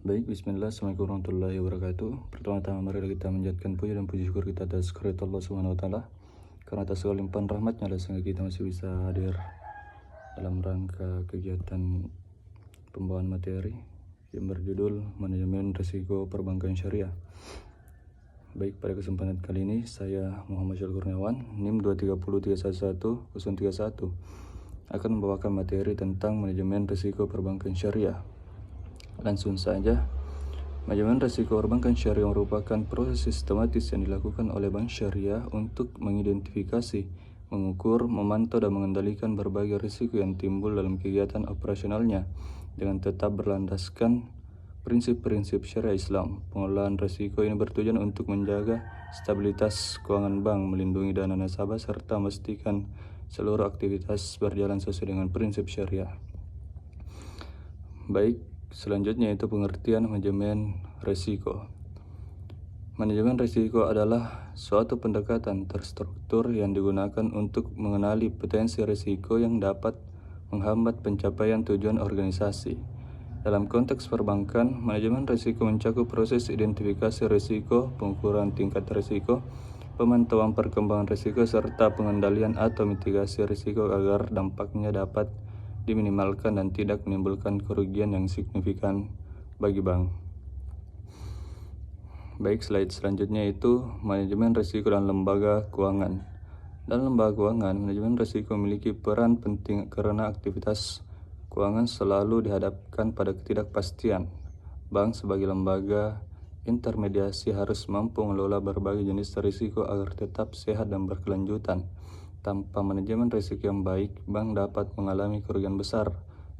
Baik, bismillah, assalamualaikum warahmatullahi wabarakatuh. Pertama-tama mari kita menjadikan puji dan puji syukur kita atas kehadirat Allah Subhanahu wa taala. Karena atas segala limpahan rahmatnya lah sehingga kita masih bisa hadir dalam rangka kegiatan pembawaan materi yang berjudul Manajemen Risiko Perbankan Syariah. Baik, pada kesempatan kali ini saya Muhammad Syarul Kurniawan, NIM 230311031 akan membawakan materi tentang manajemen risiko perbankan syariah. Langsung saja, manajemen risiko perbankan syariah merupakan proses sistematis yang dilakukan oleh bank syariah untuk mengidentifikasi, mengukur, memantau, dan mengendalikan berbagai risiko yang timbul dalam kegiatan operasionalnya dengan tetap berlandaskan prinsip-prinsip syariah Islam. Pengelolaan risiko ini bertujuan untuk menjaga stabilitas keuangan bank, melindungi dana nasabah, serta memastikan seluruh aktivitas berjalan sesuai dengan prinsip syariah. Baik, selanjutnya itu pengertian manajemen risiko. Manajemen risiko adalah suatu pendekatan terstruktur yang digunakan untuk mengenali potensi risiko yang dapat menghambat pencapaian tujuan organisasi. Dalam konteks perbankan, manajemen risiko mencakup proses identifikasi risiko, pengukuran tingkat risiko, pemantauan perkembangan risiko, serta pengendalian atau mitigasi risiko agar dampaknya dapat diminimalkan dan tidak menimbulkan kerugian yang signifikan bagi bank. Baik, slide selanjutnya itu manajemen risiko dan lembaga keuangan. Dalam lembaga keuangan, manajemen risiko memiliki peran penting karena aktivitas keuangan selalu dihadapkan pada ketidakpastian. Bank sebagai lembaga intermediasi harus mampu mengelola berbagai jenis risiko agar tetap sehat dan berkelanjutan. Tanpa manajemen risiko yang baik, bank dapat mengalami kerugian besar,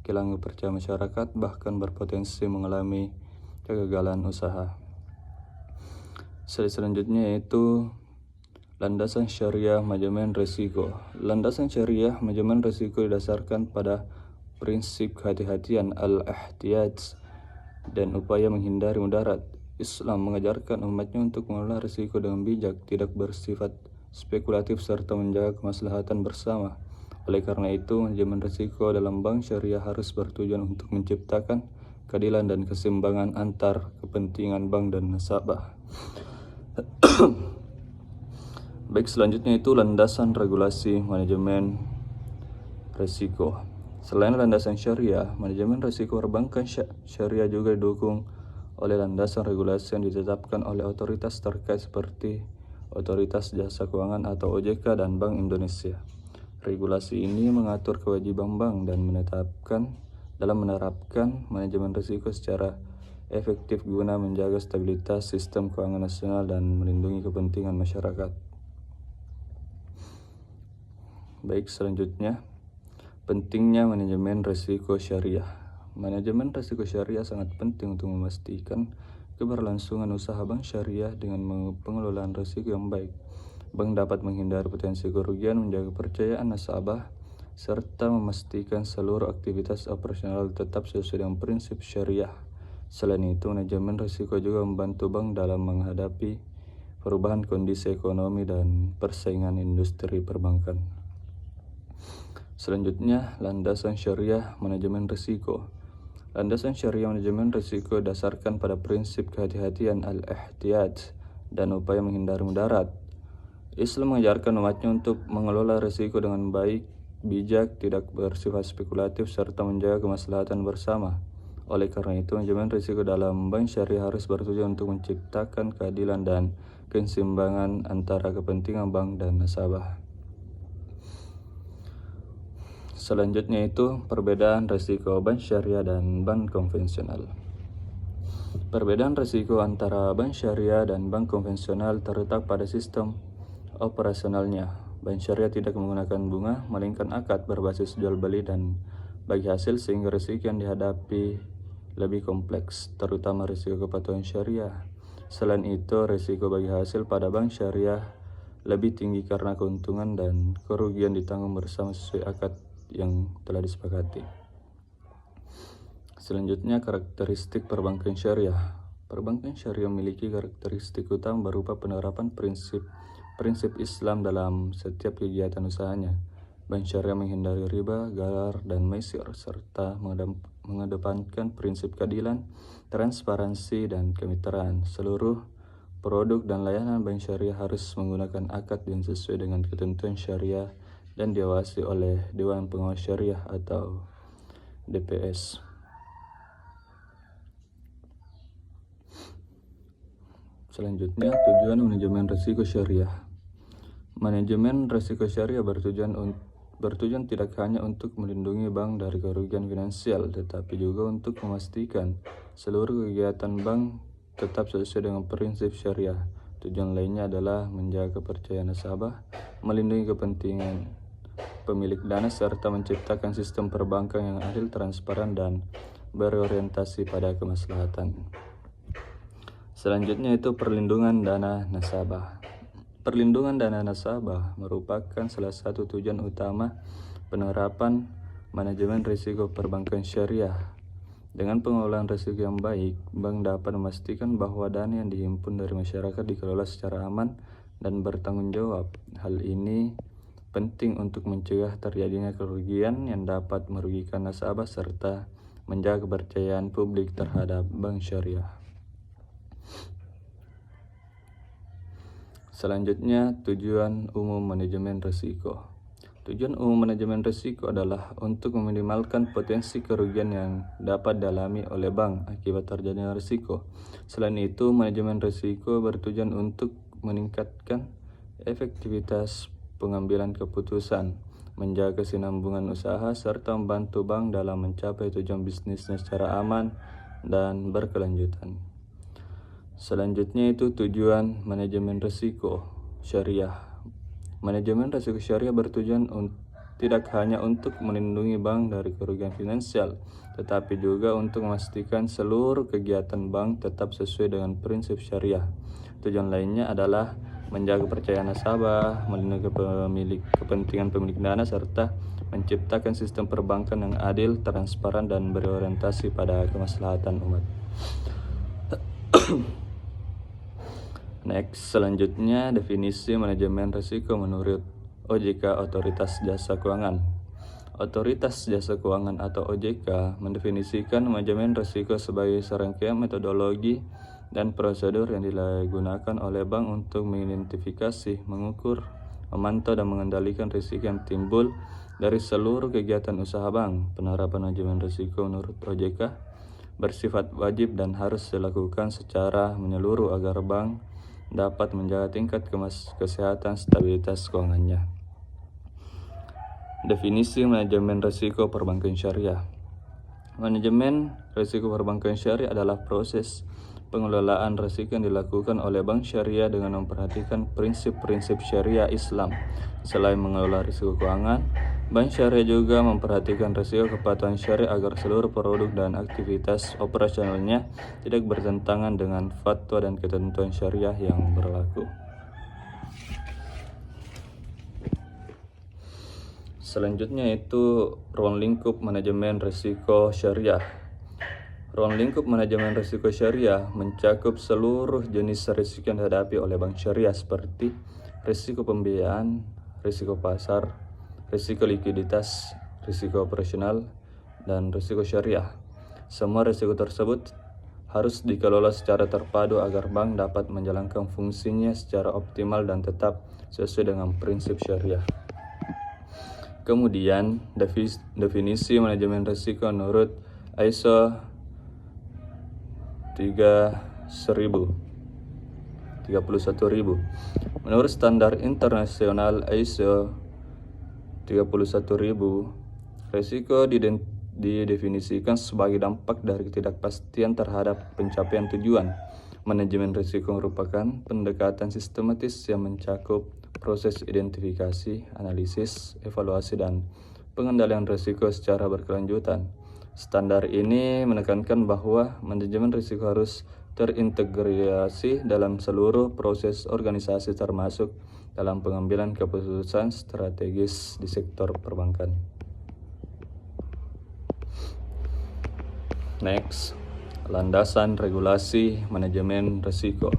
kehilangan kepercayaan masyarakat, bahkan berpotensi mengalami kegagalan usaha. Slide selanjutnya yaitu landasan syariah manajemen risiko. Landasan syariah manajemen risiko didasarkan pada prinsip kehati-hatian al-ihtiyat dan upaya menghindari mudarat. Islam mengajarkan umatnya untuk mengelola risiko dengan bijak, tidak bersifat spekulatif, serta menjaga kemaslahatan bersama. Oleh karena itu, manajemen risiko dalam bank syariah harus bertujuan untuk menciptakan keadilan dan keseimbangan antar kepentingan bank dan nasabah. Baik, selanjutnya itu landasan regulasi manajemen risiko. Selain landasan syariah, manajemen risiko perbankan syariah juga didukung oleh landasan regulasi yang ditetapkan oleh otoritas terkait seperti Otoritas Jasa Keuangan atau OJK dan Bank Indonesia. Regulasi ini mengatur kewajiban bank dan menerapkan manajemen risiko secara efektif guna menjaga stabilitas sistem keuangan nasional dan melindungi kepentingan masyarakat. Baik, selanjutnya pentingnya manajemen risiko syariah. Manajemen risiko syariah sangat penting untuk memastikan keberlangsungan usaha bank syariah dengan pengelolaan risiko yang baik. Bank dapat menghindari potensi kerugian, menjaga kepercayaan nasabah, serta memastikan seluruh aktivitas operasional tetap sesuai dengan prinsip syariah. Selain itu, manajemen risiko juga membantu bank dalam menghadapi perubahan kondisi ekonomi dan persaingan industri perbankan. Selanjutnya, landasan syariah manajemen risiko. Landasan syariah manajemen risiko dasarkan pada prinsip kehati-hatian al-ihtiyat dan upaya menghindari mudarat. Islam mengajarkan umatnya untuk mengelola risiko dengan baik, bijak, tidak bersifat spekulatif, serta menjaga kemaslahatan bersama. Oleh karena itu, manajemen risiko dalam bank syariah harus bertujuan untuk menciptakan keadilan dan keseimbangan antara kepentingan bank dan nasabah. Selanjutnya itu perbedaan risiko bank syariah dan bank konvensional. Perbedaan risiko antara bank syariah dan bank konvensional terletak pada sistem operasionalnya. Bank syariah tidak menggunakan bunga, melainkan akad berbasis jual beli dan bagi hasil, sehingga risiko yang dihadapi lebih kompleks, terutama risiko kepatuhan syariah. Selain itu, risiko bagi hasil pada bank syariah lebih tinggi karena keuntungan dan kerugian ditanggung bersama sesuai akad yang telah disepakati. Selanjutnya, karakteristik perbankan syariah. Perbankan syariah memiliki karakteristik utama berupa penerapan prinsip Islam dalam setiap kegiatan usahanya. Bank syariah menghindari riba, gharar, dan maisir, serta mengedepankan prinsip keadilan, transparansi, dan kemitraan. Seluruh produk dan layanan bank syariah harus menggunakan akad yang sesuai dengan ketentuan syariah dan diawasi oleh Dewan Pengawas Syariah atau DPS. Selanjutnya, tujuan manajemen risiko syariah. Manajemen risiko syariah bertujuan tidak hanya untuk melindungi bank dari kerugian finansial, tetapi juga untuk memastikan seluruh kegiatan bank tetap sesuai dengan prinsip syariah. Tujuan lainnya adalah menjaga kepercayaan nasabah, melindungi kepentingan pemilik dana, serta menciptakan sistem perbankan yang adil, transparan, dan berorientasi pada kemaslahatan. Selanjutnya itu perlindungan dana nasabah. Perlindungan dana nasabah merupakan salah satu tujuan utama penerapan manajemen risiko perbankan syariah. Dengan pengelolaan risiko yang baik, bank dapat memastikan bahwa dana yang dihimpun dari masyarakat dikelola secara aman dan bertanggung jawab. Hal ini penting untuk mencegah terjadinya kerugian yang dapat merugikan nasabah serta menjaga kepercayaan publik terhadap bank syariah. Selanjutnya, tujuan umum manajemen risiko. Tujuan umum manajemen risiko adalah untuk meminimalkan potensi kerugian yang dapat dialami oleh bank akibat terjadinya risiko. Selain itu, manajemen risiko bertujuan untuk meningkatkan efektivitas pengambilan keputusan, menjaga kesinambungan usaha, serta membantu bank dalam mencapai tujuan bisnisnya secara aman dan berkelanjutan. Selanjutnya itu tujuan manajemen risiko syariah. Manajemen risiko syariah bertujuan tidak hanya untuk melindungi bank dari kerugian finansial, tetapi juga untuk memastikan seluruh kegiatan bank tetap sesuai dengan prinsip syariah. Tujuan lainnya adalah menjaga kepercayaan nasabah, melindungi kepentingan pemilik dana, serta menciptakan sistem perbankan yang adil, transparan, dan berorientasi pada kemaslahatan umat. Next, selanjutnya definisi manajemen risiko menurut OJK, Otoritas Jasa Keuangan. Otoritas Jasa Keuangan atau OJK mendefinisikan manajemen risiko sebagai serangkaian metodologi dan prosedur yang digunakan oleh bank untuk mengidentifikasi, mengukur, memantau, dan mengendalikan risiko yang timbul dari seluruh kegiatan usaha bank. Penerapan manajemen risiko menurut OJK bersifat wajib dan harus dilakukan secara menyeluruh agar bank dapat menjaga tingkat kesehatan stabilitas keuangannya. Definisi manajemen risiko perbankan syariah. Manajemen risiko perbankan syariah adalah proses pengelolaan risiko yang dilakukan oleh bank syariah dengan memperhatikan prinsip-prinsip syariah Islam. Selain mengelola risiko keuangan, bank syariah juga memperhatikan risiko kepatuhan syariah agar seluruh produk dan aktivitas operasionalnya tidak bertentangan dengan fatwa dan ketentuan syariah yang berlaku. Selanjutnya itu ruang lingkup manajemen risiko syariah. Ruang lingkup manajemen risiko syariah mencakup seluruh jenis risiko yang dihadapi oleh bank syariah seperti risiko pembiayaan, risiko pasar, risiko likuiditas, risiko operasional, dan risiko syariah. Semua risiko tersebut harus dikelola secara terpadu agar bank dapat menjalankan fungsinya secara optimal dan tetap sesuai dengan prinsip syariah. Kemudian, definisi manajemen risiko menurut ISO 31000. Menurut standar internasional ISO 31000, risiko didefinisikan sebagai dampak dari ketidakpastian terhadap pencapaian tujuan. Manajemen risiko merupakan pendekatan sistematis yang mencakup proses identifikasi, analisis, evaluasi, dan pengendalian risiko secara berkelanjutan. Standar ini menekankan bahwa manajemen risiko harus terintegrasi dalam seluruh proses organisasi termasuk dalam pengambilan keputusan strategis di sektor perbankan. Next, landasan regulasi manajemen risiko.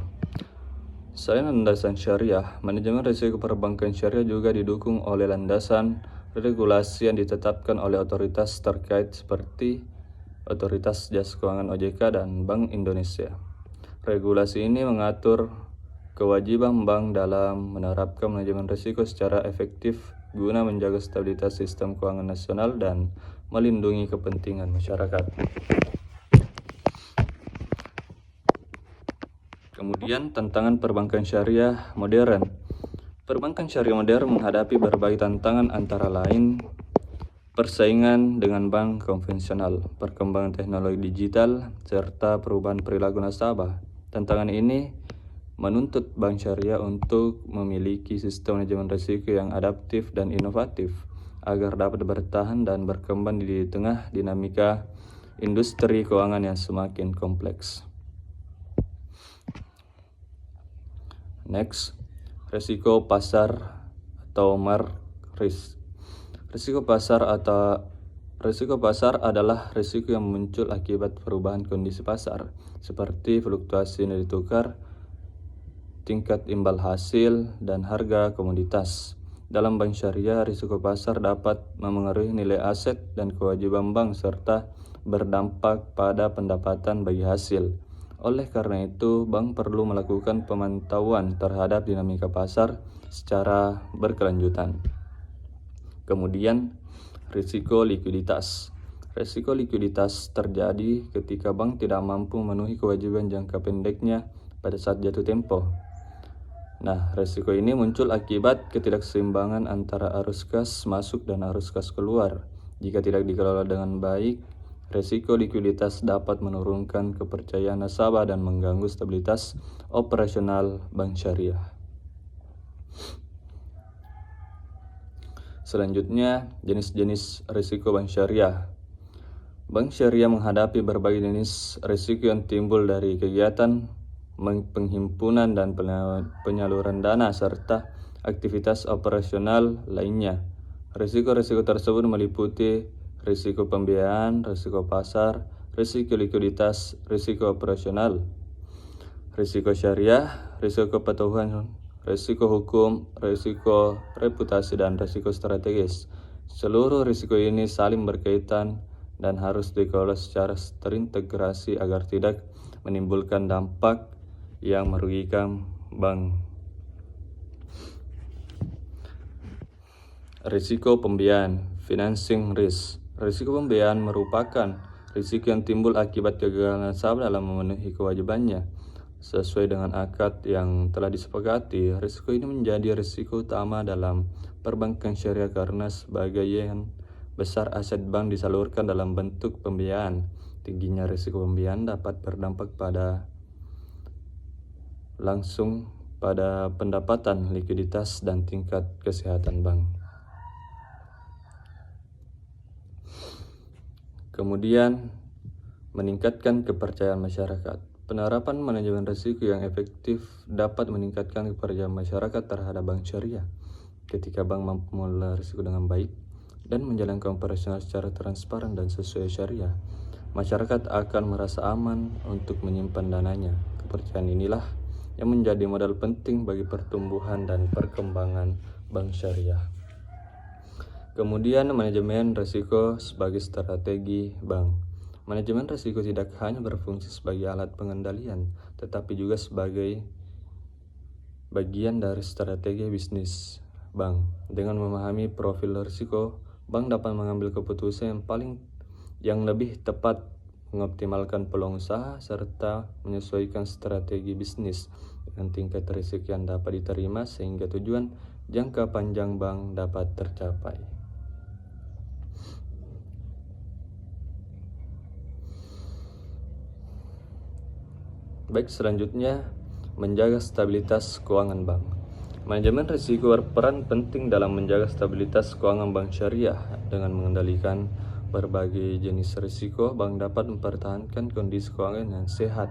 Selain landasan syariah, manajemen risiko perbankan syariah juga didukung oleh landasan regulasi yang ditetapkan oleh otoritas terkait seperti Otoritas Jasa Keuangan OJK dan Bank Indonesia. Regulasi ini mengatur kewajiban bank dalam menerapkan manajemen risiko secara efektif guna menjaga stabilitas sistem keuangan nasional dan melindungi kepentingan masyarakat. Kemudian tantangan perbankan syariah modern. Perbankan syariah modern menghadapi berbagai tantangan antara lain persaingan dengan bank konvensional, perkembangan teknologi digital, serta perubahan perilaku nasabah. Tantangan ini menuntut bank syariah untuk memiliki sistem manajemen risiko yang adaptif dan inovatif agar dapat bertahan dan berkembang di tengah dinamika industri keuangan yang semakin kompleks. Next, risiko pasar atau market risk. Risiko pasar adalah risiko yang muncul akibat perubahan kondisi pasar seperti fluktuasi nilai tukar, tingkat imbal hasil, dan harga komoditas. Dalam bank syariah, risiko pasar dapat memengaruhi nilai aset dan kewajiban bank serta berdampak pada pendapatan bagi hasil. Oleh karena itu, bank perlu melakukan pemantauan terhadap dinamika pasar secara berkelanjutan. Kemudian, risiko likuiditas. Risiko likuiditas terjadi ketika bank tidak mampu memenuhi kewajiban jangka pendeknya pada saat jatuh tempo. Nah, risiko ini muncul akibat ketidakseimbangan antara arus kas masuk dan arus kas keluar. Jika tidak dikelola dengan baik, risiko likuiditas dapat menurunkan kepercayaan nasabah dan mengganggu stabilitas operasional bank syariah. Selanjutnya, jenis-jenis risiko bank syariah. Bank syariah menghadapi berbagai jenis risiko yang timbul dari kegiatan penghimpunan dan penyaluran dana serta aktivitas operasional lainnya. Risiko-risiko tersebut meliputi risiko pembiayaan, risiko pasar, risiko likuiditas, risiko operasional, risiko syariah, risiko kepatuhan, risiko hukum, risiko reputasi, dan risiko strategis. Seluruh risiko ini saling berkaitan dan harus dikelola secara terintegrasi agar tidak menimbulkan dampak yang merugikan bank. Risiko pembiayaan, financing risk. Risiko pembiayaan merupakan risiko yang timbul akibat kegagalan nasabah dalam memenuhi kewajibannya. Sesuai dengan akad yang telah disepakati, risiko ini menjadi risiko utama dalam perbankan syariah karena sebagian besar aset bank disalurkan dalam bentuk pembiayaan. Tingginya risiko pembiayaan dapat berdampak langsung pada pendapatan, likuiditas, dan tingkat kesehatan bank. Kemudian, meningkatkan kepercayaan masyarakat. Penerapan manajemen risiko yang efektif dapat meningkatkan kepercayaan masyarakat terhadap bank syariah. Ketika bank mampu mengelola risiko dengan baik dan menjalankan operasional secara transparan dan sesuai syariah, masyarakat akan merasa aman untuk menyimpan dananya. Kepercayaan inilah yang menjadi modal penting bagi pertumbuhan dan perkembangan bank syariah. Kemudian, manajemen risiko sebagai strategi bank. Manajemen risiko tidak hanya berfungsi sebagai alat pengendalian, tetapi juga sebagai bagian dari strategi bisnis bank. Dengan memahami profil risiko, bank dapat mengambil keputusan yang lebih tepat, mengoptimalkan peluang usaha, serta menyesuaikan strategi bisnis dengan tingkat risiko yang dapat diterima sehingga tujuan jangka panjang bank dapat tercapai. Baik, selanjutnya menjaga stabilitas keuangan bank. Manajemen risiko berperan penting dalam menjaga stabilitas keuangan bank syariah. Dengan mengendalikan berbagai jenis risiko, bank dapat mempertahankan kondisi keuangan yang sehat,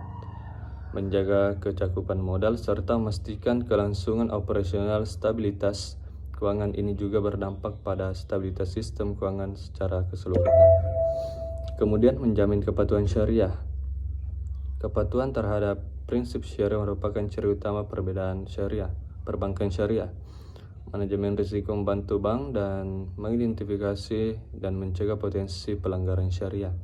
menjaga kecakupan modal, serta memastikan kelangsungan operasional. Stabilitas keuangan ini juga berdampak pada stabilitas sistem keuangan secara keseluruhan. Kemudian, menjamin kepatuhan syariah. Kepatuhan terhadap prinsip syariah merupakan ciri utama perbedaan perbankan syariah. Manajemen risiko membantu bank dan mengidentifikasi dan mencegah potensi pelanggaran syariah.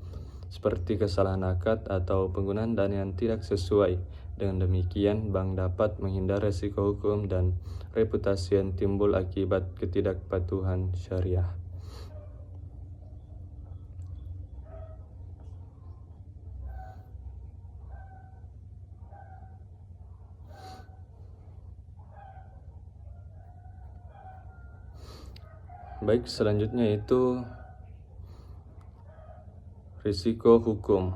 seperti kesalahan akad atau penggunaan dana yang tidak sesuai. Dengan demikian, bank dapat menghindari risiko hukum dan reputasi yang timbul akibat ketidakpatuhan syariah. Baik, selanjutnya itu risiko hukum.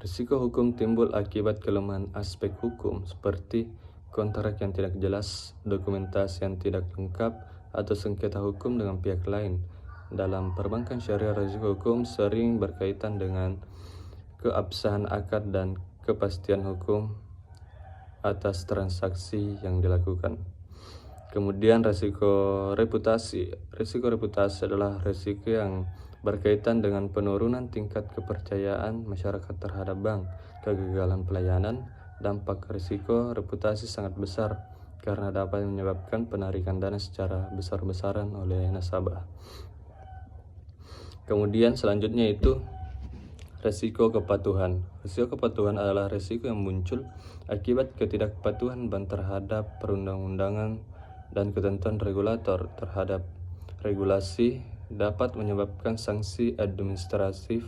Risiko hukum timbul akibat kelemahan aspek hukum seperti kontrak yang tidak jelas, dokumentasi yang tidak lengkap, atau sengketa hukum dengan pihak lain. Dalam perbankan syariah, risiko hukum sering berkaitan dengan keabsahan akad dan kepastian hukum atas transaksi yang dilakukan. Kemudian risiko reputasi. Risiko reputasi adalah risiko yang berkaitan dengan penurunan tingkat kepercayaan masyarakat terhadap bank, kegagalan pelayanan. Dampak risiko reputasi sangat besar karena dapat menyebabkan penarikan dana secara besar-besaran oleh nasabah. Kemudian selanjutnya itu risiko kepatuhan. Risiko kepatuhan adalah risiko yang muncul akibat ketidakpatuhan bank terhadap perundang-undangan dan ketentuan regulator terhadap regulasi, dapat menyebabkan sanksi administratif,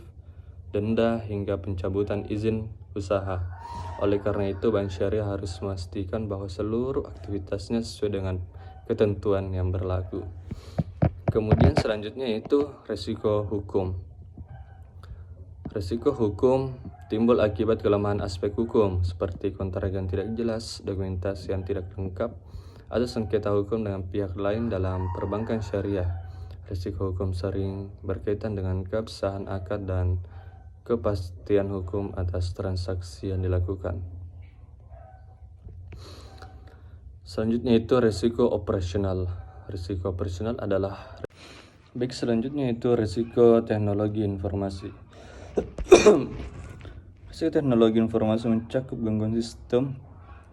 denda, hingga pencabutan izin usaha. Oleh karena itu, bank syariah harus memastikan bahwa seluruh aktivitasnya sesuai dengan ketentuan yang berlaku. Kemudian selanjutnya itu risiko hukum. Risiko hukum timbul akibat kelemahan aspek hukum seperti kontrak yang tidak jelas, dokumentasi yang tidak lengkap, atau sengketa hukum dengan pihak lain. Dalam perbankan syariah, risiko hukum sering berkaitan dengan keabsahan akad dan kepastian hukum atas transaksi yang dilakukan. Selanjutnya itu risiko operasional. Risiko operasional adalah selanjutnya itu risiko teknologi informasi. Risiko teknologi informasi mencakup gangguan sistem,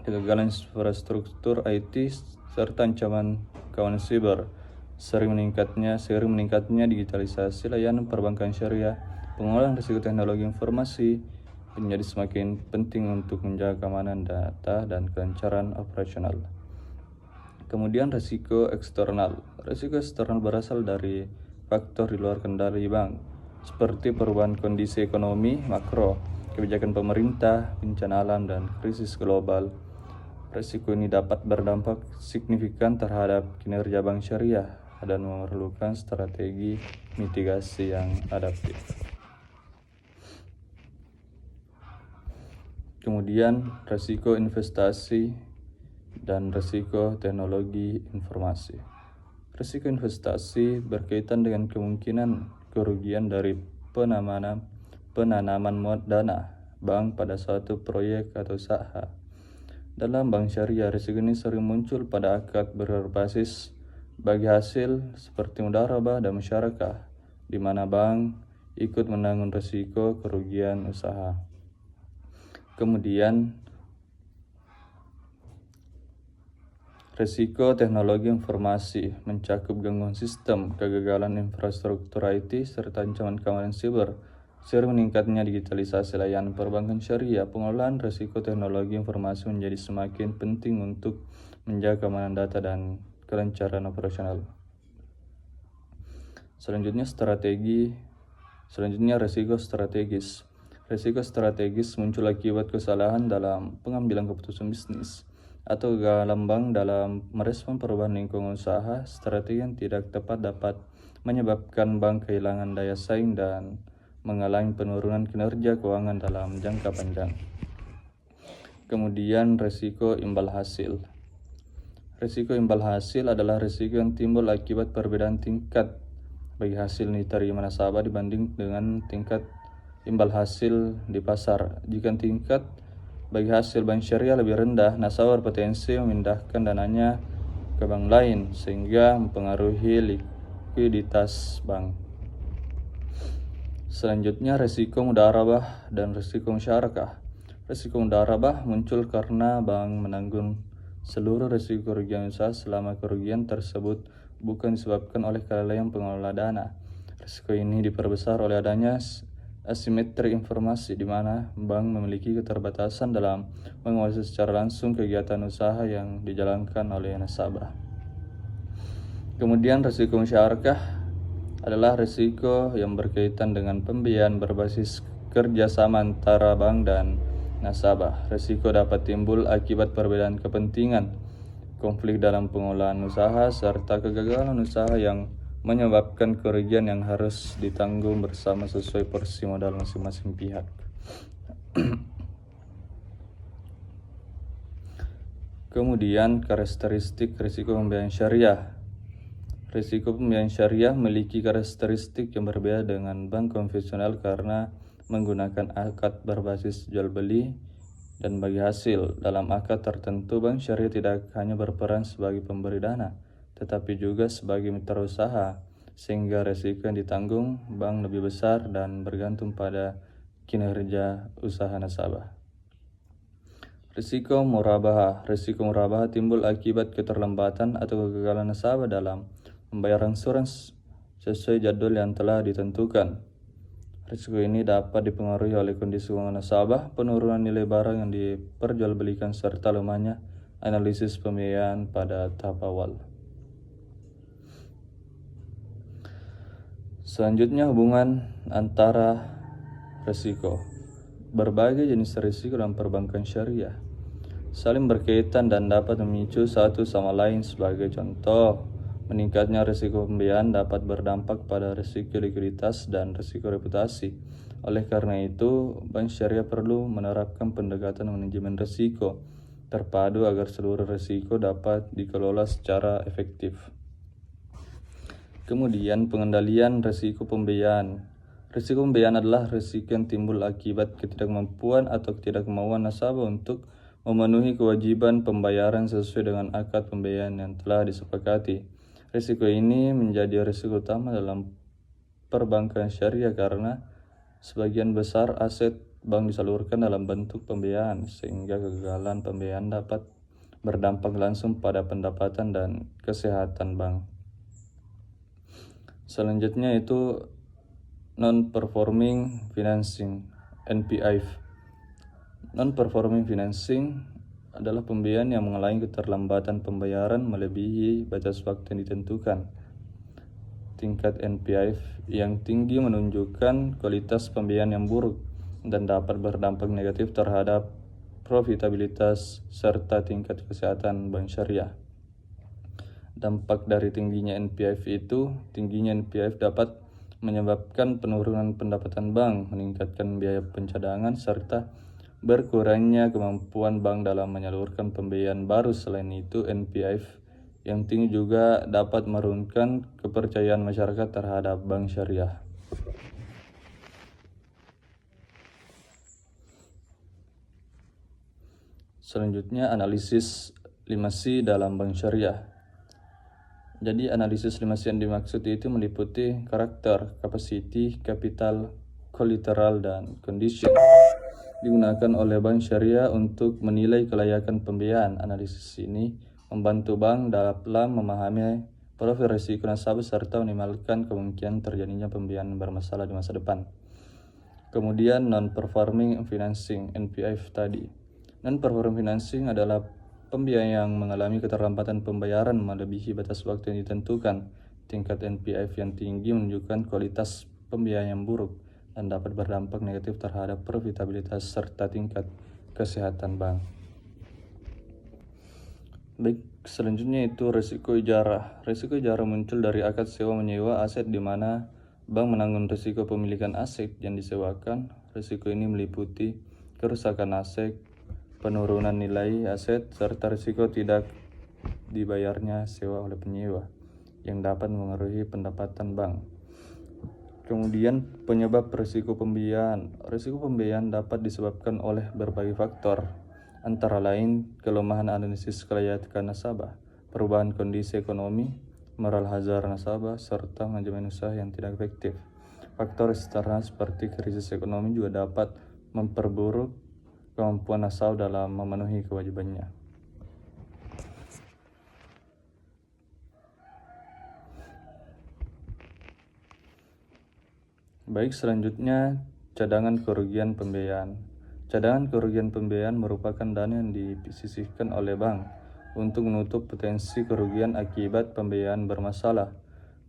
kegagalan infrastruktur IT, serta ancaman keamanan siber. Sering meningkatnya digitalisasi layanan perbankan syariah, pengelolaan risiko teknologi informasi menjadi semakin penting untuk menjaga keamanan data dan kelancaran operasional. Kemudian risiko eksternal. Risiko eksternal berasal dari faktor di luar kendali bank, seperti perubahan kondisi ekonomi makro, kebijakan pemerintah, bencana alam, dan krisis global. Risiko ini dapat berdampak signifikan terhadap kinerja bank syariah dan memerlukan strategi mitigasi yang adaptif. Kemudian risiko investasi dan risiko teknologi informasi. Risiko investasi berkaitan dengan kemungkinan kerugian dari penanaman dana bank pada suatu proyek atau usaha. Dalam bank syariah, risiko ini sering muncul pada akad berbasis bagi hasil seperti mudharabah dan musyarakah, di mana bank ikut menanggung risiko kerugian usaha. Kemudian risiko teknologi informasi mencakup gangguan sistem, kegagalan infrastruktur IT, serta ancaman keamanan siber. Sering meningkatnya digitalisasi layanan perbankan syariah, pengelolaan risiko teknologi informasi menjadi semakin penting untuk menjaga keamanan data dan kelancaran operasional. Selanjutnya risiko strategis. Risiko strategis muncul akibat kesalahan dalam pengambilan keputusan bisnis atau kegagalan bank dalam merespon perubahan lingkungan usaha. Strategi yang tidak tepat dapat menyebabkan bank kehilangan daya saing dan mengalami penurunan kinerja keuangan dalam jangka panjang. Kemudian risiko imbal hasil. Risiko imbal hasil adalah risiko yang timbul akibat perbedaan tingkat bagi hasil yang diterima nasabah dibanding dengan tingkat imbal hasil di pasar. Jika tingkat bagi hasil bank syariah lebih rendah, nasabah berpotensi memindahkan dananya ke bank lain sehingga mempengaruhi likuiditas bank. Selanjutnya risiko mudharabah dan risiko musyarakah. Risiko mudharabah muncul karena bank menanggung seluruh risiko kerugian usaha selama kerugian tersebut bukan disebabkan oleh kelalaian pengelola dana. Risiko ini diperbesar oleh adanya asimetri informasi, di mana bank memiliki keterbatasan dalam menguasai secara langsung kegiatan usaha yang dijalankan oleh nasabah. Kemudian risiko musyarakah adalah risiko yang berkaitan dengan pembiayaan berbasis kerjasama antara bank dan nasabah. Risiko dapat timbul akibat perbedaan kepentingan, konflik dalam pengolahan usaha, serta kegagalan usaha yang menyebabkan kerugian yang harus ditanggung bersama sesuai porsi modal masing-masing pihak. Kemudian karakteristik risiko pembiayaan syariah. Risiko pembiayaan syariah memiliki karakteristik yang berbeda dengan bank konvensional karena menggunakan akad berbasis jual beli dan bagi hasil. Dalam akad tertentu, bank syariah tidak hanya berperan sebagai pemberi dana, tetapi juga sebagai mitra usaha, sehingga risiko yang ditanggung bank lebih besar dan bergantung pada kinerja usaha nasabah. Risiko murabahah. Risiko murabahah timbul akibat keterlambatan atau kegagalan nasabah dalam membayar angsuran sesuai jadwal yang telah ditentukan. Risiko ini dapat dipengaruhi oleh kondisi keuangan nasabah, penurunan nilai barang yang diperjualbelikan, serta lemahnya analisis pembiayaan pada tahap awal. Selanjutnya, hubungan antara risiko. Berbagai jenis risiko dalam perbankan syariah saling berkaitan dan dapat memicu satu sama lain. Sebagai contoh, meningkatnya risiko pembiayaan dapat berdampak pada risiko likuiditas dan risiko reputasi. Oleh karena itu, bank syariah perlu menerapkan pendekatan manajemen risiko terpadu agar seluruh risiko dapat dikelola secara efektif. Kemudian, pengendalian risiko pembiayaan. Risiko pembiayaan adalah risiko yang timbul akibat ketidakmampuan atau ketidakmauan nasabah untuk memenuhi kewajiban pembayaran sesuai dengan akad pembiayaan yang telah disepakati. Risiko ini menjadi risiko utama dalam perbankan syariah karena sebagian besar aset bank disalurkan dalam bentuk pembiayaan, sehingga kegagalan pembiayaan dapat berdampak langsung pada pendapatan dan kesehatan bank. Selanjutnya itu non-performing financing, NPF. Non-performing financing adalah pembiayaan yang mengalami keterlambatan pembayaran melebihi batas waktu yang ditentukan. Tingkat NPF yang tinggi menunjukkan kualitas pembiayaan yang buruk dan dapat berdampak negatif terhadap profitabilitas serta tingkat kesehatan bank syariah. Dampak dari tingginya NPF itu, tingginya NPF dapat menyebabkan penurunan pendapatan bank, meningkatkan biaya pencadangan, serta berkurangnya kemampuan bank dalam menyalurkan pembiayaan baru. Selain itu, NPF yang tinggi juga dapat menurunkan kepercayaan masyarakat terhadap bank syariah. Selanjutnya, analisis 5C dalam bank syariah. Jadi analisis 5C yang dimaksud itu meliputi karakter, capacity, capital, collateral, dan condition. Digunakan oleh bank syariah untuk menilai kelayakan pembiayaan. Analisis ini membantu bank dalam memahami profil risiko nasabah serta meminimalkan kemungkinan terjadinya pembiayaan bermasalah di masa depan. Kemudian non-performing financing, NPF tadi. Non-performing financing adalah pembiayaan yang mengalami keterlambatan pembayaran melebihi batas waktu yang ditentukan. Tingkat NPF yang tinggi menunjukkan kualitas pembiayaan yang buruk dan dapat berdampak negatif terhadap profitabilitas serta tingkat kesehatan bank. Baik, selanjutnya itu risiko ijarah. Risiko ijarah muncul dari akad sewa menyewa aset di mana bank menanggung risiko pemilikan aset yang disewakan. Risiko ini meliputi kerusakan aset, penurunan nilai aset, serta risiko tidak dibayarnya sewa oleh penyewa yang dapat mengaruhi pendapatan bank. Kemudian penyebab risiko pembiayaan. Risiko pembiayaan dapat disebabkan oleh berbagai faktor, antara lain kelemahan analisis kelayakan nasabah, perubahan kondisi ekonomi, moral hazard nasabah, serta manajemen usaha yang tidak efektif. Faktor eksternal seperti krisis ekonomi juga dapat memperburuk kemampuan nasabah dalam memenuhi kewajibannya. Baik, selanjutnya Cadangan kerugian pembiayaan. Cadangan kerugian pembiayaan merupakan dana yang disisihkan oleh bank untuk menutup potensi kerugian akibat pembiayaan bermasalah.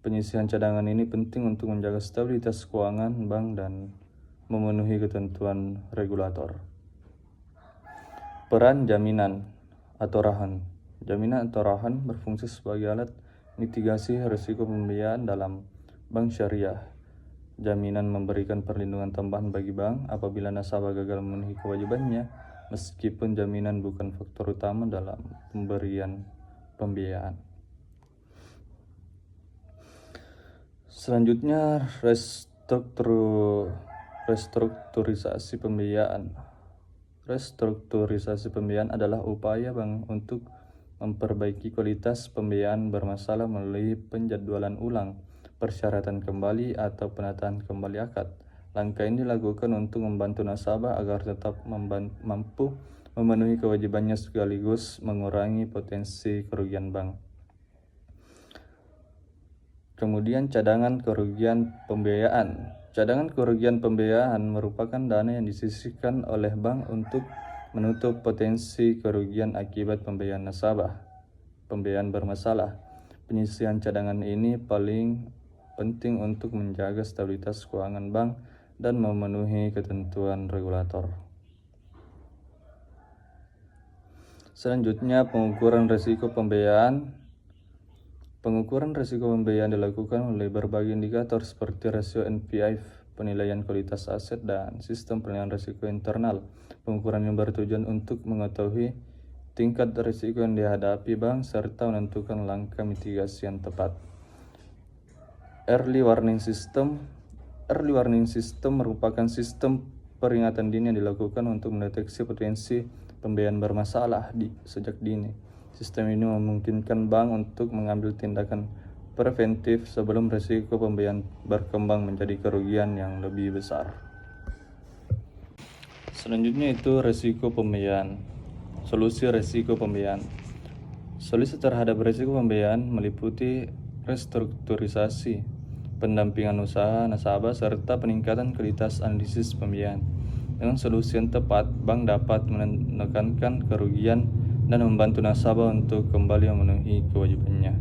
Penyisihan cadangan ini penting untuk menjaga stabilitas keuangan bank dan memenuhi ketentuan regulator. Peran jaminan atau rahan. Jaminan atau rahan berfungsi sebagai alat mitigasi risiko pembiayaan dalam bank syariah. Jaminan memberikan perlindungan tambahan bagi bank apabila nasabah gagal memenuhi kewajibannya, meskipun jaminan bukan faktor utama dalam pemberian pembiayaan. Selanjutnya, restrukturisasi pembiayaan. Restrukturisasi pembiayaan adalah upaya bank untuk memperbaiki kualitas pembiayaan bermasalah melalui penjadwalan ulang, persyaratan kembali, atau penataan kembali akad. Langkah ini dilakukan untuk membantu nasabah agar tetap mampu memenuhi kewajibannya sekaligus mengurangi potensi kerugian bank. Kemudian cadangan kerugian pembiayaan. Cadangan kerugian pembiayaan merupakan dana yang disisihkan oleh bank untuk menutup potensi kerugian akibat pembiayaan nasabah, pembiayaan bermasalah. Penyisihan cadangan ini paling penting untuk menjaga stabilitas keuangan bank dan memenuhi ketentuan regulator. Selanjutnya, pengukuran risiko pembiayaan. Pengukuran risiko pembiayaan dilakukan oleh berbagai indikator seperti rasio NPI, penilaian kualitas aset, dan sistem penilaian risiko internal. Pengukuran ini bertujuan untuk mengetahui tingkat risiko yang dihadapi bank serta menentukan langkah mitigasi yang tepat. Early warning system. Early warning system merupakan sistem peringatan dini yang dilakukan untuk mendeteksi potensi pembiayaan bermasalah sejak dini. Sistem ini memungkinkan bank untuk mengambil tindakan preventif sebelum risiko pembiayaan berkembang menjadi kerugian yang lebih besar. Selanjutnya itu risiko pembiayaan. Solusi risiko pembiayaan. Solusi terhadap risiko pembiayaan meliputi restrukturisasi, pendampingan usaha nasabah, serta peningkatan kualitas analisis pembiayaan. Dengan solusi yang tepat, bank dapat menekankan kerugian dan membantu nasabah untuk kembali memenuhi kewajibannya.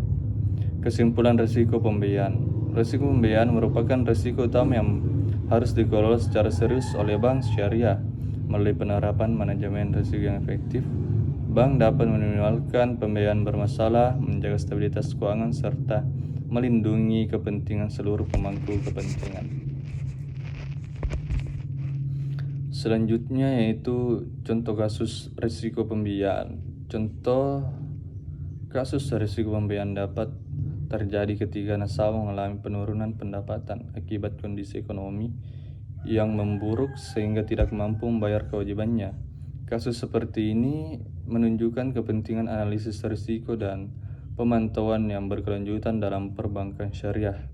Kesimpulan risiko pembiayaan. Risiko pembiayaan merupakan risiko utama yang harus dikelola secara serius oleh bank syariah. Melalui penerapan manajemen risiko yang efektif, bank dapat meminimalkan pembiayaan bermasalah, menjaga stabilitas keuangan, serta melindungi kepentingan seluruh pemangku kepentingan. Selanjutnya yaitu contoh kasus risiko pembiayaan. Contoh kasus risiko pembiayaan dapat terjadi ketika nasabah mengalami penurunan pendapatan akibat kondisi ekonomi yang memburuk sehingga tidak mampu membayar kewajibannya. Kasus seperti ini menunjukkan kepentingan analisis risiko dan pemantauan yang berkelanjutan dalam perbankan syariah.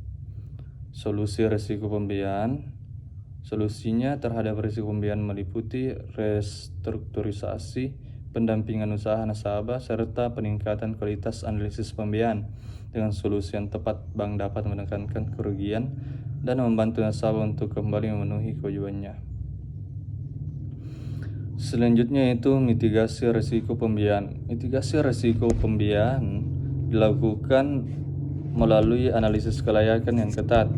Solusi risiko pembiayaan. Solusinya terhadap risiko pembiayaan meliputi restrukturisasi, pendampingan usaha nasabah, serta peningkatan kualitas analisis pembiayaan. Dengan solusi yang tepat, bank dapat menekankan kerugian dan membantu nasabah untuk kembali memenuhi kewajibannya. Selanjutnya itu mitigasi risiko pembiayaan. Mitigasi risiko pembiayaan dilakukan melalui analisis kelayakan yang ketat,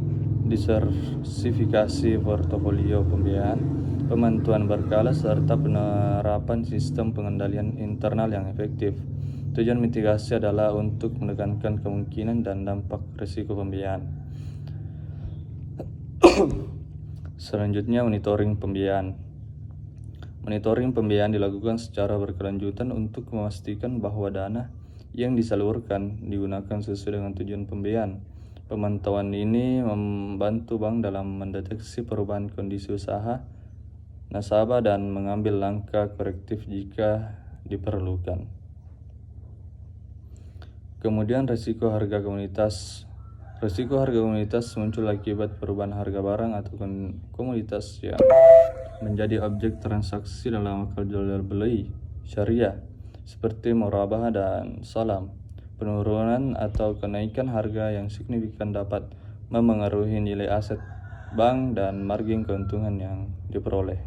diversifikasi portofolio pembiayaan, pemantauan berkala, serta penerapan sistem pengendalian internal yang efektif. Tujuan mitigasi adalah untuk menekankan kemungkinan dan dampak risiko pembiayaan. Selanjutnya, monitoring pembiayaan. Monitoring pembiayaan dilakukan secara berkelanjutan untuk memastikan bahwa dana yang disalurkan digunakan sesuai dengan tujuan pembiayaan. Pemantauan ini membantu bank dalam mendeteksi perubahan kondisi usaha nasabah dan mengambil langkah korektif jika diperlukan. Kemudian risiko harga komoditas. Risiko harga komoditas muncul akibat perubahan harga barang atau komoditas yang menjadi objek transaksi dalam akal jual beli syariah seperti murabah dan salam. Penurunan atau kenaikan harga yang signifikan dapat memengaruhi nilai aset bank dan margin keuntungan yang diperoleh.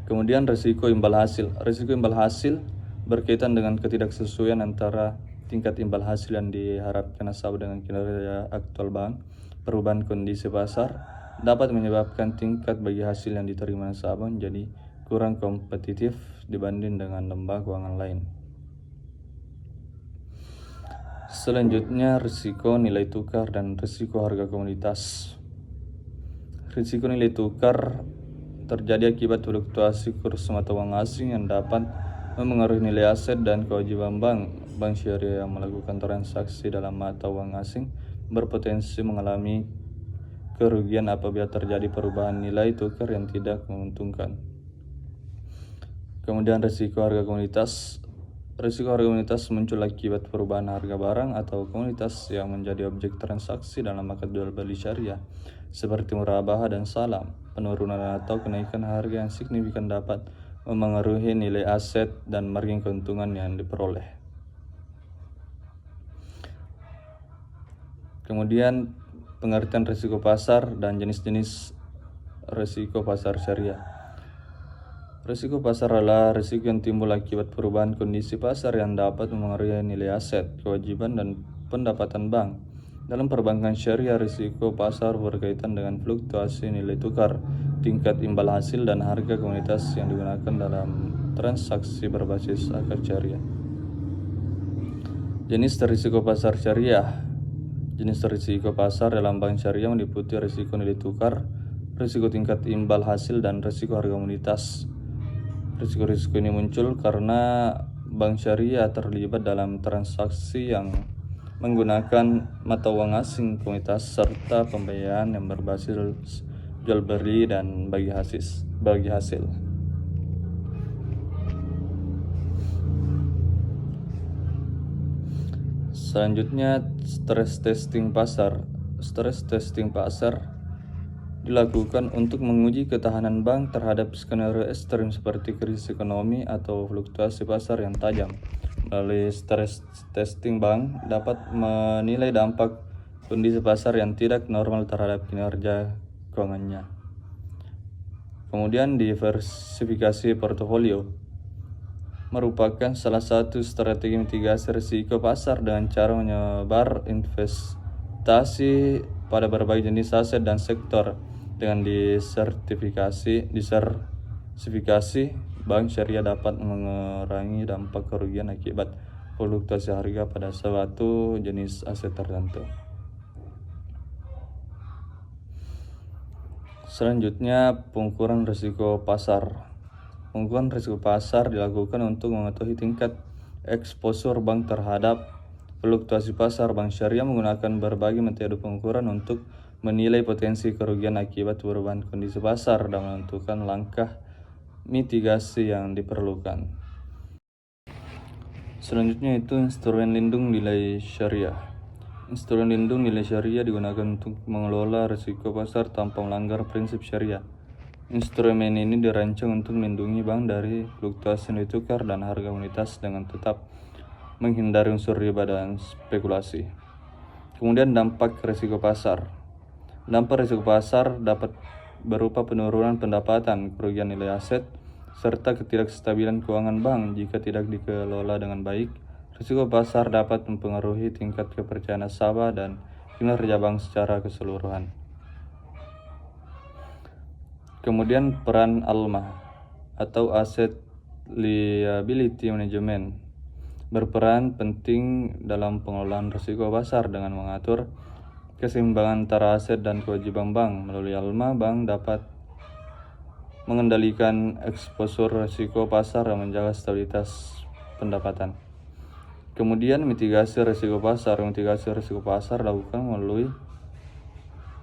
Kemudian risiko imbal hasil. Risiko imbal hasil berkaitan dengan ketidaksesuaian antara tingkat imbal hasil yang diharapkan nasabah dengan kinerja aktual bank. Perubahan kondisi pasar dapat menyebabkan tingkat bagi hasil yang diterima nasabah menjadi kurang kompetitif dibanding dengan lembaga keuangan lain. Selanjutnya, risiko nilai tukar dan risiko harga komoditas. Risiko nilai tukar terjadi akibat fluktuasi kurs mata uang asing yang dapat memengaruhi nilai aset dan kewajiban bank. Bank syariah yang melakukan transaksi dalam mata uang asing berpotensi mengalami kerugian apabila terjadi perubahan nilai tukar yang tidak menguntungkan. Kemudian risiko harga komoditas. Risiko harga komoditas muncul akibat perubahan harga barang atau komoditas yang menjadi objek transaksi dalam akad jual beli syariah, seperti murabahah dan salam. Penurunan atau kenaikan harga yang signifikan dapat memengaruhi nilai aset dan margin keuntungan yang diperoleh. Kemudian pengertian risiko pasar dan jenis-jenis risiko pasar syariah. Risiko pasar adalah risiko yang timbul akibat perubahan kondisi pasar yang dapat memengaruhi nilai aset, kewajiban, dan pendapatan bank. Dalam perbankan syariah, risiko pasar berkaitan dengan fluktuasi nilai tukar, tingkat imbal hasil, dan harga komoditas yang digunakan dalam transaksi berbasis akad syariah. Jenis risiko pasar syariah. Jenis risiko pasar dalam bank syariah meliputi risiko nilai tukar, risiko tingkat imbal hasil, dan risiko harga komoditas. Risiko-risiko ini muncul karena bank syariah terlibat dalam transaksi yang menggunakan mata uang asing, komoditas, serta pembayaran yang berbasis jual beli dan bagi hasil. Selanjutnya, stress testing pasar. Stress testing pasar dilakukan untuk menguji ketahanan bank terhadap skenario ekstrem seperti krisis ekonomi atau fluktuasi pasar yang tajam. Melalui stress testing, bank dapat menilai dampak kondisi pasar yang tidak normal terhadap kinerja keuangannya. Kemudian, diversifikasi portofolio merupakan salah satu strategi mitigasi risiko pasar dengan cara menyebar investasi pada berbagai jenis aset dan sektor. Dengan diversifikasi, bank syariah dapat mengurangi dampak kerugian akibat fluktuasi harga pada suatu jenis aset tertentu. Selanjutnya, pengukuran risiko pasar. Pengukuran risiko pasar dilakukan untuk mengetahui tingkat eksposur bank terhadap fluktuasi pasar. Bank syariah menggunakan berbagai metode pengukuran untuk menilai potensi kerugian akibat perubahan kondisi pasar dan menentukan langkah mitigasi yang diperlukan. Selanjutnya itu instrumen lindung nilai syariah. Instrumen lindung nilai syariah digunakan untuk mengelola risiko pasar tanpa melanggar prinsip syariah. Instrumen ini dirancang untuk melindungi bank dari fluktuasi nilai tukar dan harga komoditas dengan tetap menghindari unsur riba dan spekulasi. Kemudian dampak risiko pasar. Dampak risiko pasar dapat berupa penurunan pendapatan, kerugian nilai aset, serta ketidakstabilan keuangan bank jika tidak dikelola dengan baik. Risiko pasar dapat mempengaruhi tingkat kepercayaan nasabah dan kinerja bank secara keseluruhan. Kemudian peran ALMA atau Asset Liability Management berperan penting dalam pengelolaan risiko pasar dengan mengatur keseimbangan antara aset dan kewajiban bank. Melalui ALMA, bank dapat mengendalikan eksposur risiko pasar dan menjaga stabilitas pendapatan. Kemudian mitigasi risiko pasar. Mitigasi risiko pasar dilakukan melalui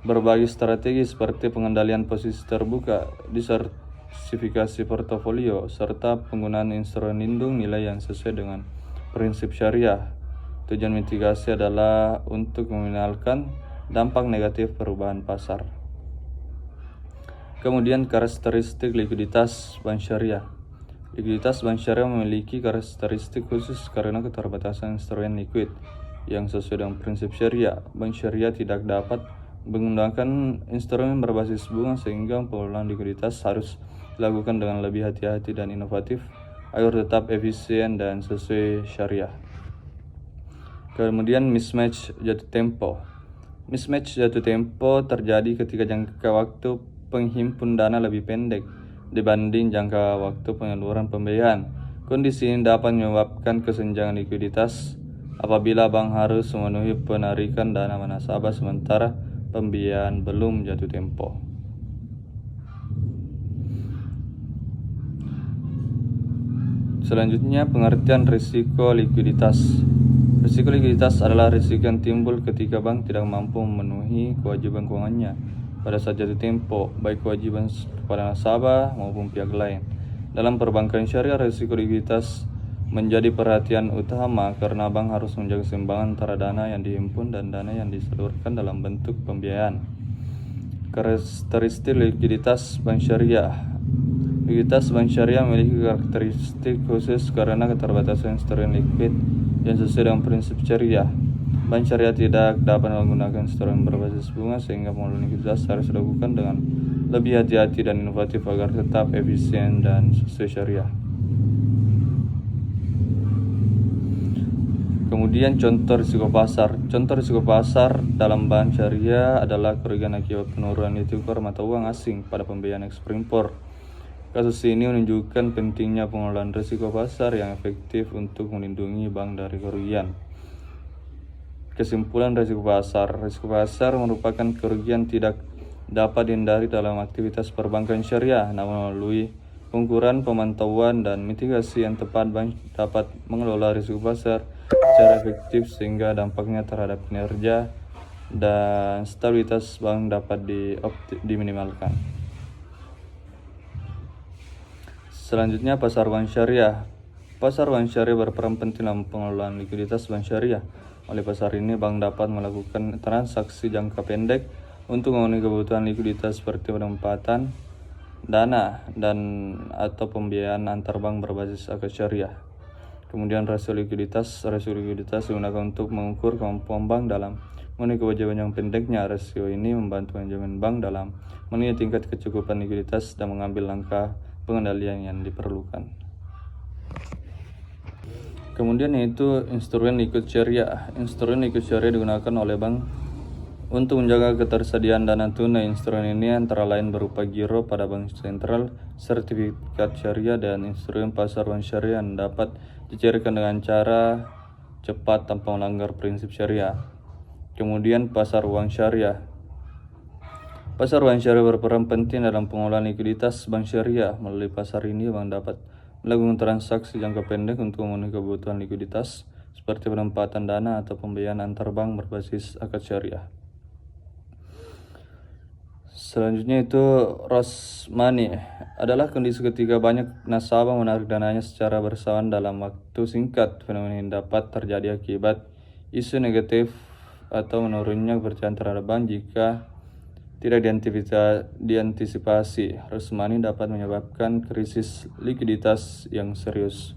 berbagai strategi seperti pengendalian posisi terbuka, diversifikasi portofolio, serta penggunaan instrumen lindung nilai yang sesuai dengan prinsip syariah. Tujuan mitigasi adalah untuk meminimalkan dampak negatif perubahan pasar. Kemudian karakteristik likuiditas bank syariah. Likuiditas bank syariah memiliki karakteristik khusus karena keterbatasan instrumen likuid yang sesuai dengan prinsip syariah. Bank syariah tidak dapat menggunakan instrumen berbasis bunga sehingga pengelolaan likuiditas harus dilakukan dengan lebih hati-hati dan inovatif agar tetap efisien dan sesuai syariah. Kemudian mismatch jatuh tempo. Mismatch jatuh tempo terjadi ketika jangka waktu penghimpun dana lebih pendek dibanding jangka waktu penyaluran pembiayaan. Kondisi ini dapat menyebabkan kesenjangan likuiditas apabila bank harus memenuhi penarikan dana nasabah sementara pembiayaan belum jatuh tempo. Selanjutnya, pengertian risiko likuiditas. Risiko likuiditas adalah risiko yang timbul ketika bank tidak mampu memenuhi kewajiban keuangannya pada saat jatuh tempo, baik kewajiban kepada nasabah maupun pihak lain. Dalam perbankan syariah, risiko likuiditas menjadi perhatian utama karena bank harus menjaga keseimbangan antara dana yang dihimpun dan dana yang disalurkan dalam bentuk pembiayaan. Karakteristik likuiditas bank syariah. Likuiditas bank syariah memiliki karakteristik khusus karena keterbatasan instrumen likuid yang sesuai dengan prinsip syariah. Bank syariah tidak dapat menggunakan instrumen berbasis bunga sehingga pengelolaan likuiditas harus dilakukan dengan lebih hati-hati dan inovatif agar tetap efisien dan sesuai syariah. Kemudian contoh risiko pasar. Contoh risiko pasar dalam bank syariah adalah kerugian akibat penurunan nilai tukar mata uang asing pada pembiayaan ekspor impor. Kasus ini menunjukkan pentingnya pengelolaan risiko pasar yang efektif untuk melindungi bank dari kerugian. Kesimpulan risiko pasar. Risiko pasar merupakan kerugian tidak dapat dihindari dalam aktivitas perbankan syariah, namun melalui pengukuran, pemantauan, dan mitigasi yang tepat, bank dapat mengelola risiko pasar secara efektif sehingga dampaknya terhadap kinerja dan stabilitas bank dapat diminimalkan. Selanjutnya, pasar bank syariah. Pasar bank syariah berperan penting dalam pengelolaan likuiditas bank syariah. Oleh pasar ini, bank dapat melakukan transaksi jangka pendek untuk memenuhi kebutuhan likuiditas seperti penempatan dana dan atau pembiayaan antar bank berbasis akad syariah. Kemudian rasio likuiditas digunakan untuk mengukur kemampuan bank dalam memenuhi kewajiban yang pendeknya. Rasio ini membantu manajemen bank dalam menilai tingkat kecukupan likuiditas dan mengambil langkah pengendalian yang diperlukan. Kemudian yaitu instrumen likuid syariah. Instrumen likuid syariah digunakan oleh bank untuk menjaga ketersediaan dana tunai. Instrumen ini antara lain berupa giro pada bank sentral, sertifikat syariah, dan instrumen pasar bank syariah yang dapat dicairkan dengan cara cepat tanpa melanggar prinsip syariah. Kemudian pasar uang syariah. Pasar bank syariah berperan penting dalam pengelolaan likuiditas bank syariah. Melalui pasar ini, bank dapat melakukan transaksi jangka pendek untuk memenuhi kebutuhan likuiditas seperti penempatan dana atau pembiayaan antar bank berbasis akad syariah. Selanjutnya itu rush money adalah kondisi ketika banyak nasabah menarik dananya secara bersamaan dalam waktu singkat. Fenomena ini dapat terjadi akibat isu negatif atau menurunnya kepercayaan terhadap bank. Jika tidak diantisipasi, rush money dapat menyebabkan krisis likuiditas yang serius.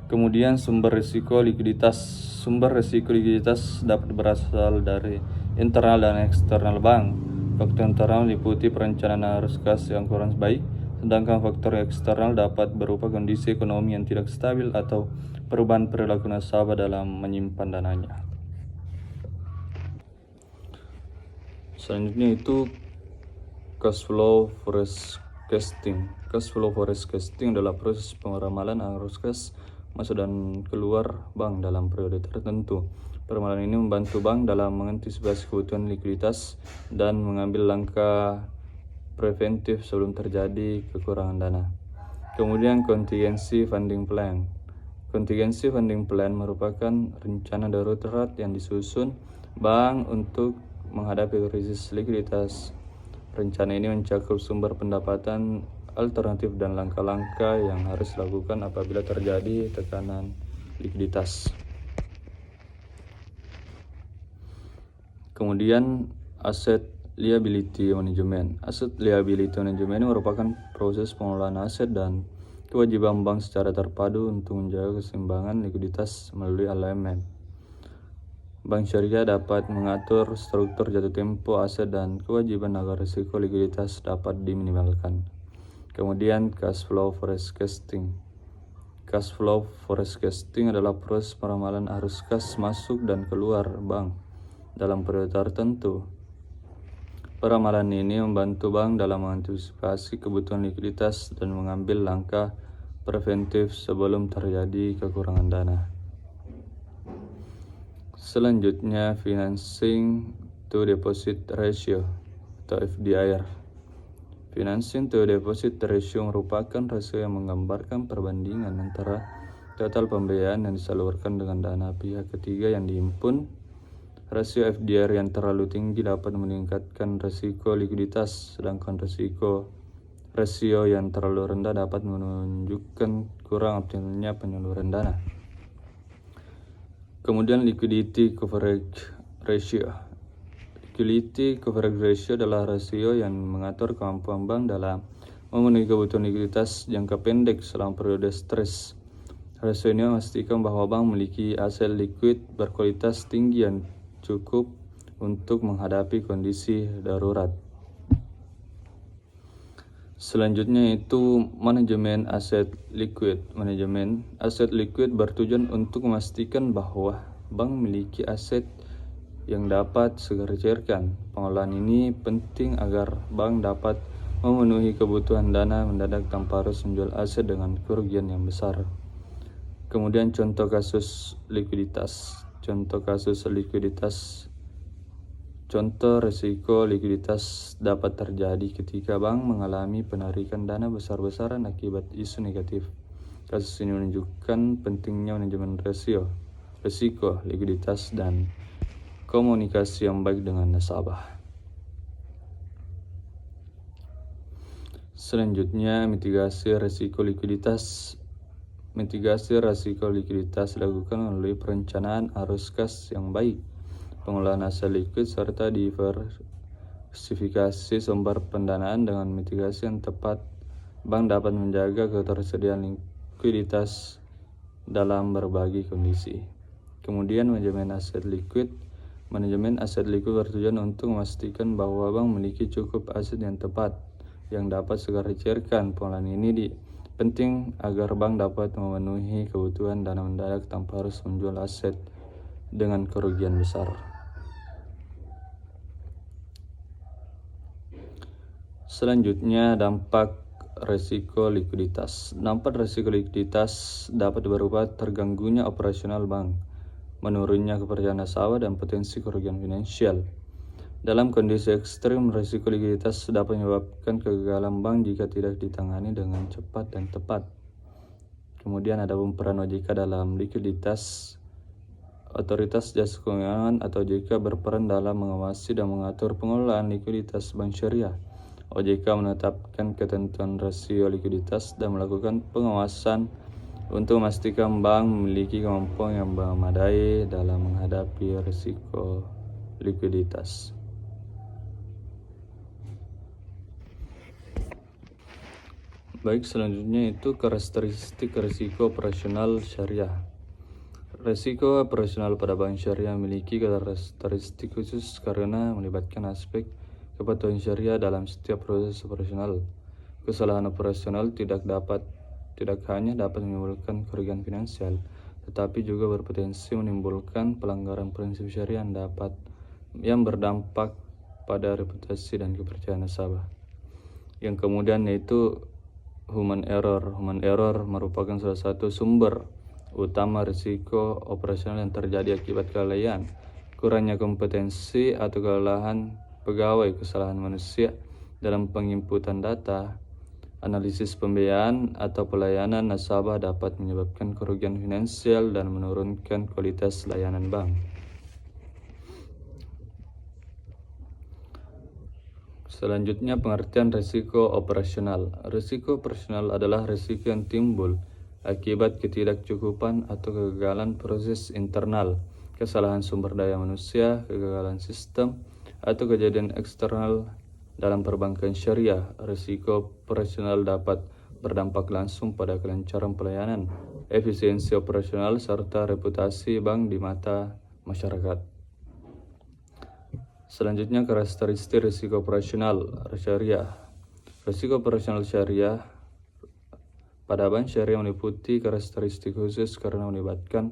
Kemudian sumber risiko likuiditas. Sumber risiko likuiditas dapat berasal dari internal dan eksternal bank. Faktor internal meliputi perencanaan arus kas yang kurang baik, sedangkan faktor eksternal dapat berupa kondisi ekonomi yang tidak stabil atau perubahan perilaku nasabah dalam menyimpan dananya. Selanjutnya itu cash flow forecasting. Cash flow forecasting adalah proses pengramalan arus kas masuk dan keluar bank dalam periode tertentu. Peramalan ini membantu bank dalam mengantisipasi kebutuhan likuiditas dan mengambil langkah preventif sebelum terjadi kekurangan dana. Kemudian contingency funding plan. Contingency funding plan merupakan rencana darurat yang disusun bank untuk menghadapi krisis likuiditas. Rencana ini mencakup sumber pendapatan alternatif dan langkah-langkah yang harus dilakukan apabila terjadi tekanan likuiditas. Kemudian asset liability management. Asset liability management ini merupakan proses pengelolaan aset dan kewajiban bank secara terpadu untuk menjaga keseimbangan likuiditas melalui alignment. Bank syariah dapat mengatur struktur jatuh tempo aset dan kewajiban agar risiko likuiditas dapat diminimalkan. Kemudian cash flow forecasting. Cash flow forecasting adalah proses peramalan arus kas masuk dan keluar bank dalam periode tertentu. Peramalan ini membantu bank dalam mengantisipasi kebutuhan likuiditas dan mengambil langkah preventif sebelum terjadi kekurangan dana. Selanjutnya, financing to deposit ratio atau FDIR. Financing to deposit ratio merupakan rasio yang menggambarkan perbandingan antara total pembiayaan yang disalurkan dengan dana pihak ketiga yang dihimpun. Rasio FDIR yang terlalu tinggi dapat meningkatkan risiko likuiditas, sedangkan rasio yang terlalu rendah dapat menunjukkan kurang optimalnya penyaluran dana. Kemudian liquidity coverage ratio. Liquidity coverage ratio adalah rasio yang mengatur kemampuan bank dalam memenuhi kebutuhan likuiditas jangka pendek selama periode stres. Rasio ini memastikan bahwa bank memiliki aset likuid berkualitas tinggi yang cukup untuk menghadapi kondisi darurat. Selanjutnya itu manajemen aset likuid. Manajemen aset likuid bertujuan untuk memastikan bahwa bank memiliki aset yang dapat segera dicairkan. Pengolahan ini penting agar bank dapat memenuhi kebutuhan dana mendadak tanpa harus menjual aset dengan kerugian yang besar. Kemudian contoh kasus likuiditas. Contoh risiko likuiditas dapat terjadi ketika bank mengalami penarikan dana besar-besaran akibat isu negatif. Kasus ini menunjukkan pentingnya manajemen risiko likuiditas dan komunikasi yang baik dengan nasabah. Selanjutnya, mitigasi risiko likuiditas. Mitigasi risiko likuiditas dilakukan melalui perencanaan arus kas yang baik, pengolahan aset likuid, serta diversifikasi sumber pendanaan. Dengan mitigasi yang tepat, bank dapat menjaga ketersediaan likuiditas dalam berbagai kondisi. Kemudian manajemen aset likuid. Manajemen aset likuid bertujuan untuk memastikan bahwa bank memiliki cukup aset yang tepat yang dapat segera dicairkan. Pengolahan ini penting agar bank dapat memenuhi kebutuhan dana mendadak tanpa harus menjual aset dengan kerugian besar. Selanjutnya, dampak risiko likuiditas. Dampak risiko likuiditas dapat berupa terganggunya operasional bank, menurunnya kepercayaan nasabah, dan potensi kerugian finansial. Dalam kondisi ekstrim, risiko likuiditas dapat menyebabkan kegagalan bank jika tidak ditangani dengan cepat dan tepat. Kemudian ada peran OJK dalam likuiditas. Otoritas Jasa Keuangan atau OJK berperan dalam mengawasi dan mengatur pengelolaan likuiditas bank syariah. OJK menetapkan ketentuan rasio likuiditas dan melakukan pengawasan untuk memastikan bank memiliki kemampuan yang memadai dalam menghadapi risiko likuiditas. Baik, selanjutnya itu karakteristik risiko operasional syariah. Risiko operasional pada bank syariah memiliki karakteristik khusus karena melibatkan aspek kepatuhan syariah dalam setiap proses operasional. Kesalahan operasional tidak hanya dapat menimbulkan kerugian finansial, tetapi juga berpotensi menimbulkan pelanggaran prinsip syariah yang berdampak pada reputasi dan kepercayaan nasabah. Yang kemudian yaitu human error. Human error merupakan salah satu sumber utama risiko operasional yang terjadi akibat kelalaian, kurangnya kompetensi atau kelelahan pegawai, kesalahan manusia dalam penginputan data, analisis pembiayaan atau pelayanan nasabah dapat menyebabkan kerugian finansial dan menurunkan kualitas layanan bank. Selanjutnya, pengertian risiko operasional. Risiko operasional adalah risiko yang timbul akibat ketidakcukupan atau kegagalan proses internal, kesalahan sumber daya manusia, kegagalan sistem, atau kejadian eksternal dalam perbankan syariah. Risiko operasional dapat berdampak langsung pada kelancaran pelayanan, efisiensi operasional, serta reputasi bank di mata masyarakat. Selanjutnya, karakteristik risiko operasional syariah. Risiko operasional syariah pada bank syariah meliputi karakteristik khusus karena melibatkan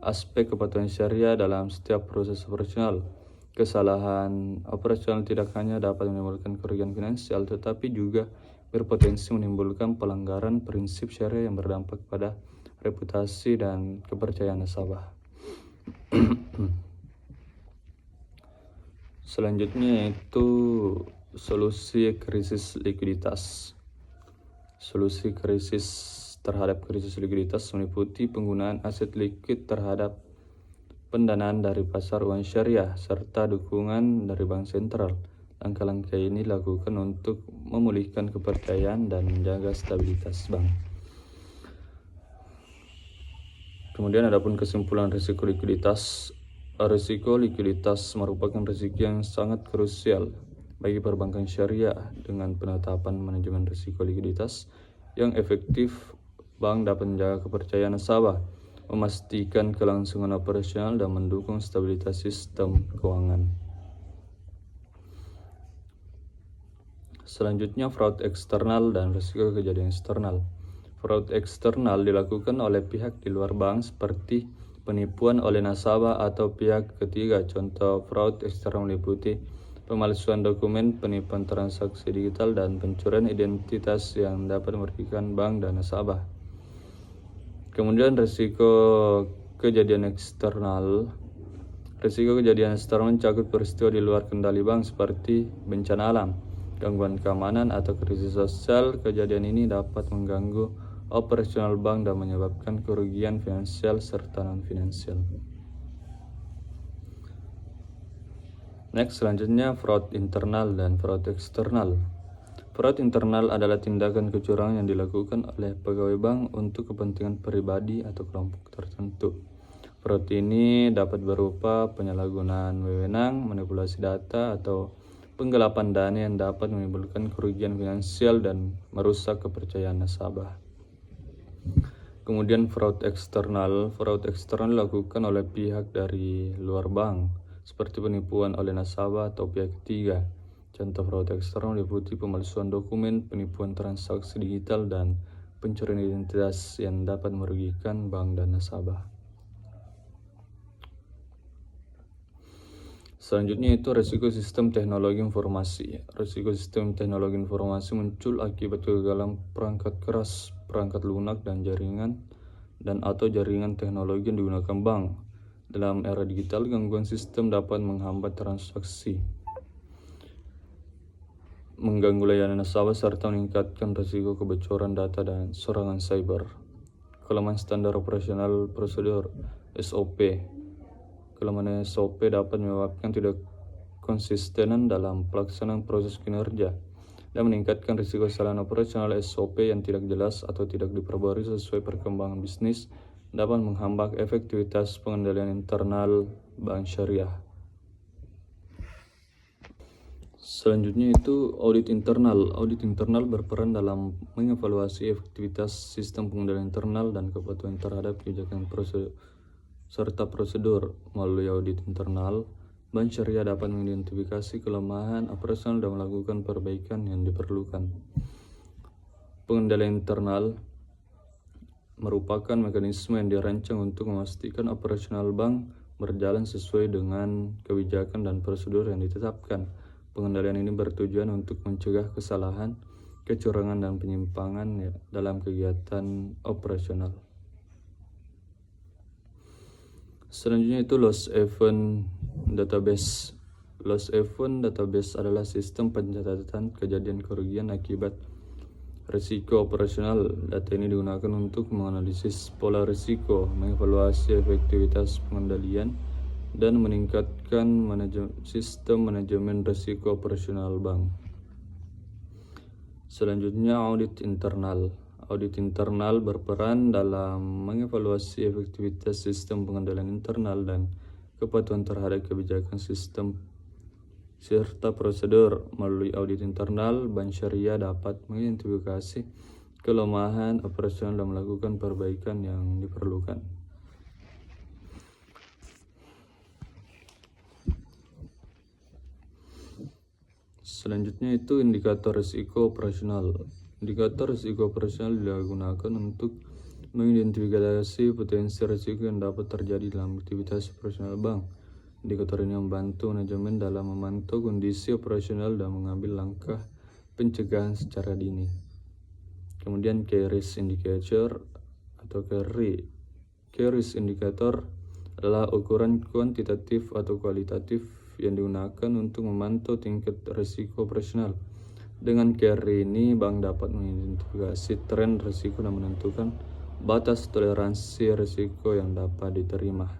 aspek kepatuhan syariah dalam setiap proses operasional. Kesalahan operasional tidak hanya dapat menimbulkan kerugian finansial, tetapi juga berpotensi menimbulkan pelanggaran prinsip syariah yang berdampak pada reputasi dan kepercayaan nasabah. Selanjutnya yaitu solusi krisis likuiditas. Solusi krisis terhadap krisis likuiditas meliputi penggunaan aset likuid terhadap pendanaan dari pasar uang syariah serta dukungan dari bank sentral. Langkah-langkah ini dilakukan untuk memulihkan kepercayaan dan menjaga stabilitas bank. Kemudian adapun kesimpulan risiko likuiditas. Risiko likuiditas merupakan risiko yang sangat krusial bagi perbankan syariah. Dengan penetapan manajemen risiko likuiditas yang efektif, bank dapat menjaga kepercayaan nasabah, memastikan kelangsungan operasional dan mendukung stabilitas sistem keuangan. Selanjutnya, fraud eksternal dan risiko kejadian eksternal. Fraud eksternal dilakukan oleh pihak di luar bank seperti penipuan oleh nasabah atau pihak ketiga. Contoh fraud eksternal meliputi pemalsuan dokumen, penipuan transaksi digital, dan pencurian identitas yang dapat merugikan bank dan nasabah. Kemudian risiko kejadian eksternal. Risiko kejadian eksternal mencakup peristiwa di luar kendali bank seperti bencana alam, gangguan keamanan, atau krisis sosial. Kejadian ini dapat mengganggu operasional bank dan menyebabkan kerugian finansial serta non-finansial. Next, selanjutnya fraud internal dan fraud eksternal. Fraud internal adalah tindakan kecurangan yang dilakukan oleh pegawai bank untuk kepentingan pribadi atau kelompok tertentu. Fraud ini dapat berupa penyalahgunaan wewenang, manipulasi data, atau penggelapan dana yang dapat menimbulkan kerugian finansial dan merusak kepercayaan nasabah. Kemudian fraud eksternal. Fraud eksternal dilakukan oleh pihak dari luar bank, seperti penipuan oleh nasabah atau pihak ketiga. Contoh fraud eksternal meliputi pemalsuan dokumen, penipuan transaksi digital, dan pencurian identitas yang dapat merugikan bank dan nasabah. Selanjutnya itu risiko sistem teknologi informasi. Risiko sistem teknologi informasi muncul akibat kegagalan perangkat keras, perangkat lunak, dan jaringan atau jaringan teknologi yang digunakan bank. Dalam era digital, gangguan sistem dapat menghambat transaksi, mengganggu layanan nasabah, serta meningkatkan risiko kebocoran data dan serangan cyber. Kelemahan standar operasional prosedur (SOP). Kelemahan SOP dapat menyebabkan tidak konsistenan dalam pelaksanaan proses kinerja dan meningkatkan risiko kesalahan operasional. SOP yang tidak jelas atau tidak diperbarui sesuai perkembangan bisnis dapat menghambat efektivitas pengendalian internal bank syariah. Selanjutnya itu audit internal. Audit internal berperan dalam mengevaluasi efektivitas sistem pengendalian internal dan kepatuhan terhadap kebijakan serta prosedur. Melalui audit internal, bank syariah dapat mengidentifikasi kelemahan operasional dan melakukan perbaikan yang diperlukan. Pengendalian internal merupakan mekanisme yang dirancang untuk memastikan operasional bank berjalan sesuai dengan kebijakan dan prosedur yang ditetapkan. Pengendalian ini bertujuan untuk mencegah kesalahan, kecurangan, dan penyimpangan dalam kegiatan operasional. Selanjutnya itu loss event database. Loss event database adalah sistem pencatatan kejadian kerugian akibat risiko operasional. Data ini digunakan untuk menganalisis pola risiko, mengevaluasi efektivitas pengendalian, dan meningkatkan sistem manajemen risiko operasional bank. Selanjutnya audit internal. Audit internal berperan dalam mengevaluasi efektivitas sistem pengendalian internal dan kepatuhan terhadap kebijakan sistem serta prosedur. Melalui audit internal, bank syariah dapat mengidentifikasi kelemahan operasional dan melakukan perbaikan yang diperlukan. Selanjutnya itu indikator risiko operasional. Indikator risiko operasional digunakan untuk mengidentifikasi potensi risiko yang dapat terjadi dalam aktivitas operasional bank. Indikator ini membantu manajemen dalam memantau kondisi operasional dan mengambil langkah pencegahan secara dini. Kemudian key risk indicator atau key risk indicator adalah ukuran kuantitatif atau kualitatif yang digunakan untuk memantau tingkat risiko operasional. Dengan KRI ini, bank dapat mengidentifikasi tren risiko dan menentukan batas toleransi risiko yang dapat diterima.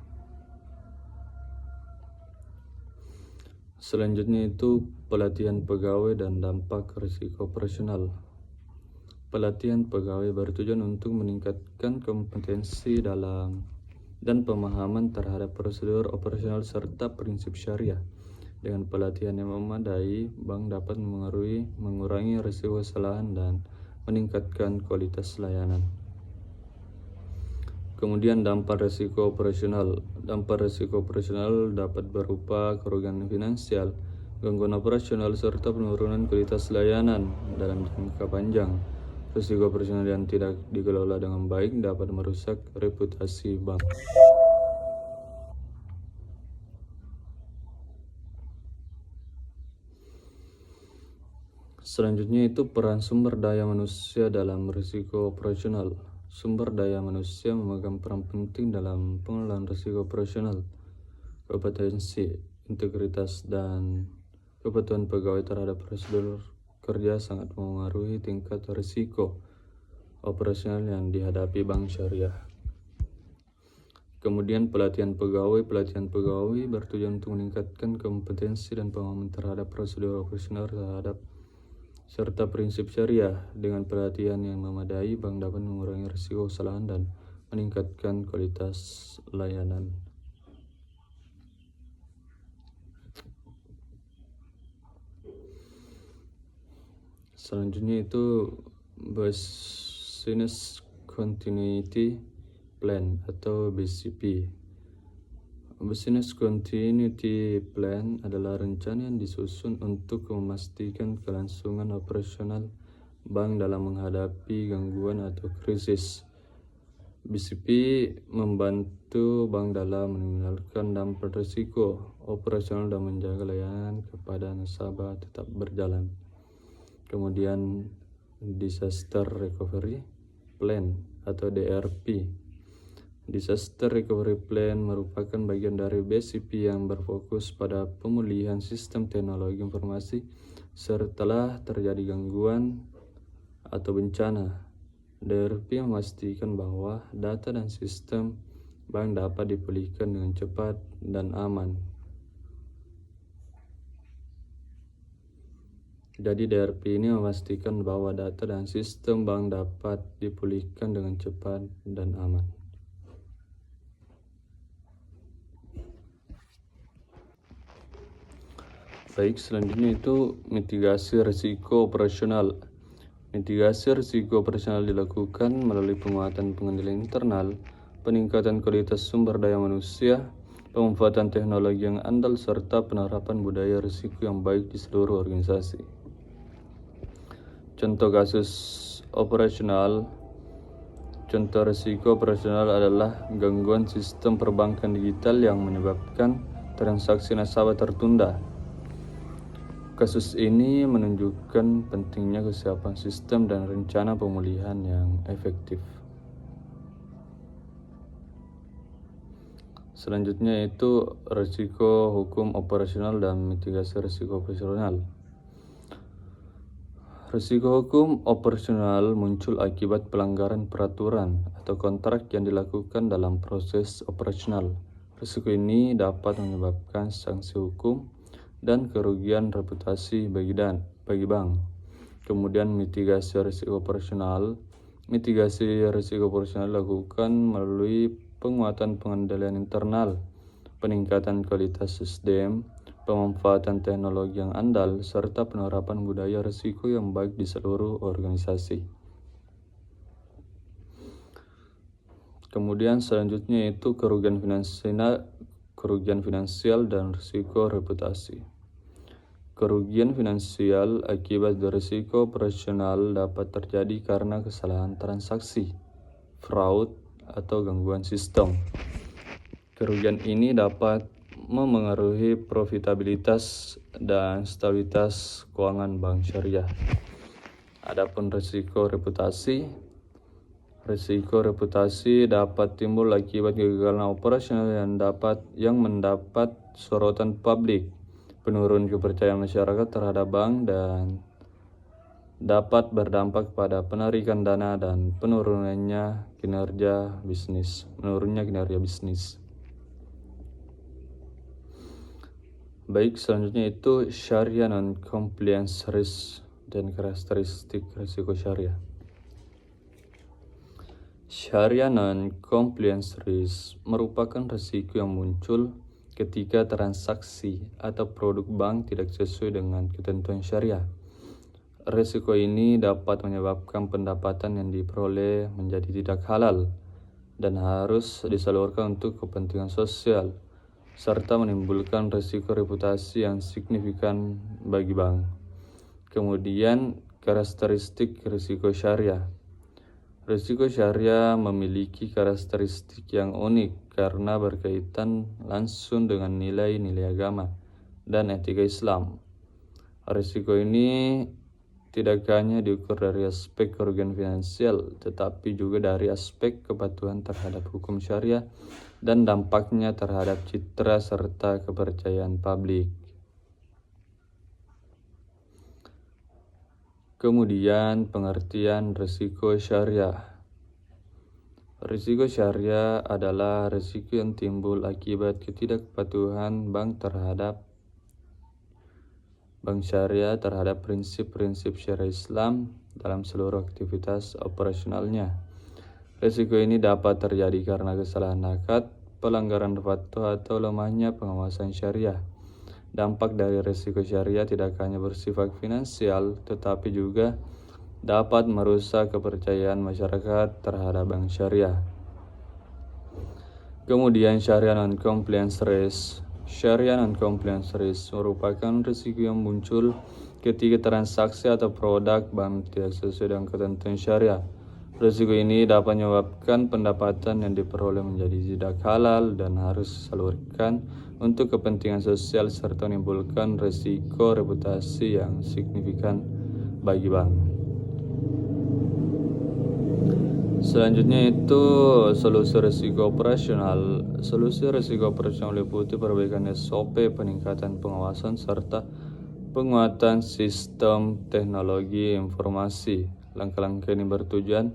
Selanjutnya itu pelatihan pegawai dan dampak risiko operasional. Pelatihan pegawai bertujuan untuk meningkatkan kompetensi dalam dan pemahaman terhadap prosedur operasional serta prinsip syariah. Dengan pelatihan yang memadai, bank dapat mengurangi risiko kesalahan dan meningkatkan kualitas layanan. Kemudian dampak risiko operasional. Dampak risiko operasional dapat berupa kerugian finansial, gangguan operasional, serta penurunan kualitas layanan dalam jangka panjang. Risiko operasional yang tidak dikelola dengan baik dapat merusak reputasi bank. Selanjutnya itu peran sumber daya manusia dalam risiko operasional. Sumber daya manusia memegang peran penting dalam pengelolaan risiko operasional. Kompetensi, integritas, dan kepatuhan pegawai terhadap prosedur kerja sangat memengaruhi tingkat risiko operasional yang dihadapi bank syariah. Kemudian pelatihan pegawai bertujuan untuk meningkatkan kompetensi dan pemahaman terhadap prosedur operasional serta prinsip syariah. Dengan pelatihan yang memadai, bank dapat mengurangi risiko kesalahan dan meningkatkan kualitas layanan. Selanjutnya itu Business Continuity Plan atau BCP. Business Continuity Plan adalah rencana yang disusun untuk memastikan kelangsungan operasional bank dalam menghadapi gangguan atau krisis. BCP membantu bank dalam mengendalikan dampak risiko operasional dan menjaga layanan kepada nasabah tetap berjalan. Kemudian Disaster Recovery Plan atau DRP. Disaster Recovery Plan merupakan bagian dari BCP yang berfokus pada pemulihan sistem teknologi informasi setelah terjadi gangguan atau bencana. DRP memastikan bahwa data dan sistem bank dapat dipulihkan dengan cepat dan aman. Jadi DRP ini memastikan bahwa data dan sistem bank dapat dipulihkan dengan cepat dan aman. Baik, selanjutnya itu mitigasi risiko operasional. Mitigasi risiko operasional dilakukan melalui penguatan pengendalian internal, peningkatan kualitas sumber daya manusia, pemanfaatan teknologi yang andal, serta penerapan budaya risiko yang baik di seluruh organisasi. Contoh kasus operasional. Contoh risiko operasional adalah gangguan sistem perbankan digital yang menyebabkan transaksi nasabah tertunda. Kasus ini menunjukkan pentingnya kesiapan sistem dan rencana pemulihan yang efektif. Selanjutnya itu risiko hukum operasional dan mitigasi risiko operasional. Risiko hukum operasional muncul akibat pelanggaran peraturan atau kontrak yang dilakukan dalam proses operasional. Risiko ini dapat menyebabkan sanksi hukum dan kerugian reputasi bagi bank. Kemudian mitigasi risiko operasional. Mitigasi risiko operasional dilakukan melalui penguatan pengendalian internal, peningkatan kualitas SDM, pemanfaatan teknologi yang andal, serta penerapan budaya risiko yang baik di seluruh organisasi. Kemudian selanjutnya itu kerugian finansial dan risiko reputasi. Kerugian finansial akibat risiko operasional dapat terjadi karena kesalahan transaksi, fraud, atau gangguan sistem. Kerugian ini dapat memengaruhi profitabilitas dan stabilitas keuangan bank syariah. Adapun risiko reputasi dapat timbul akibat kegagalan operasional yang mendapat sorotan publik, penurun kepercayaan masyarakat terhadap bank, dan dapat berdampak pada penarikan dana dan menurunnya kinerja bisnis. Baik, selanjutnya itu Syariah non-compliance risk dan karakteristik risiko syariah. Syariah non-compliance risk merupakan risiko yang muncul ketika transaksi atau produk bank tidak sesuai dengan ketentuan syariah. Risiko ini dapat menyebabkan pendapatan yang diperoleh menjadi tidak halal dan harus disalurkan untuk kepentingan sosial, serta menimbulkan risiko reputasi yang signifikan bagi bank. Kemudian, karakteristik risiko syariah. Risiko syariah memiliki karakteristik yang unik karena berkaitan langsung dengan nilai-nilai agama dan etika Islam. Risiko ini tidak hanya diukur dari aspek kerugian finansial, tetapi juga dari aspek kepatuhan terhadap hukum syariah dan dampaknya terhadap citra serta kepercayaan publik. Kemudian, pengertian risiko syariah. Risiko syariah adalah risiko yang timbul akibat ketidakpatuhan bank syariah terhadap prinsip-prinsip syariah Islam dalam seluruh aktivitas operasionalnya. Risiko ini dapat terjadi karena kesalahan akad, pelanggaran fatwa, atau lemahnya pengawasan syariah. Dampak dari risiko syariah tidak hanya bersifat finansial, tetapi juga dapat merusak kepercayaan masyarakat terhadap bank syariah. Kemudian, syariah non-compliance risk. Syariah non-compliance risk merupakan risiko yang muncul ketika transaksi atau produk bank tidak sesuai dengan ketentuan syariah. Risiko ini dapat menyebabkan pendapatan yang diperoleh menjadi tidak halal dan harus disalurkan untuk kepentingan sosial serta menimbulkan risiko reputasi yang signifikan bagi bank. Selanjutnya itu solusi risiko operasional. Solusi risiko operasional meliputi perbaikan SOP, peningkatan pengawasan, serta penguatan sistem teknologi informasi. Langkah-langkah ini bertujuan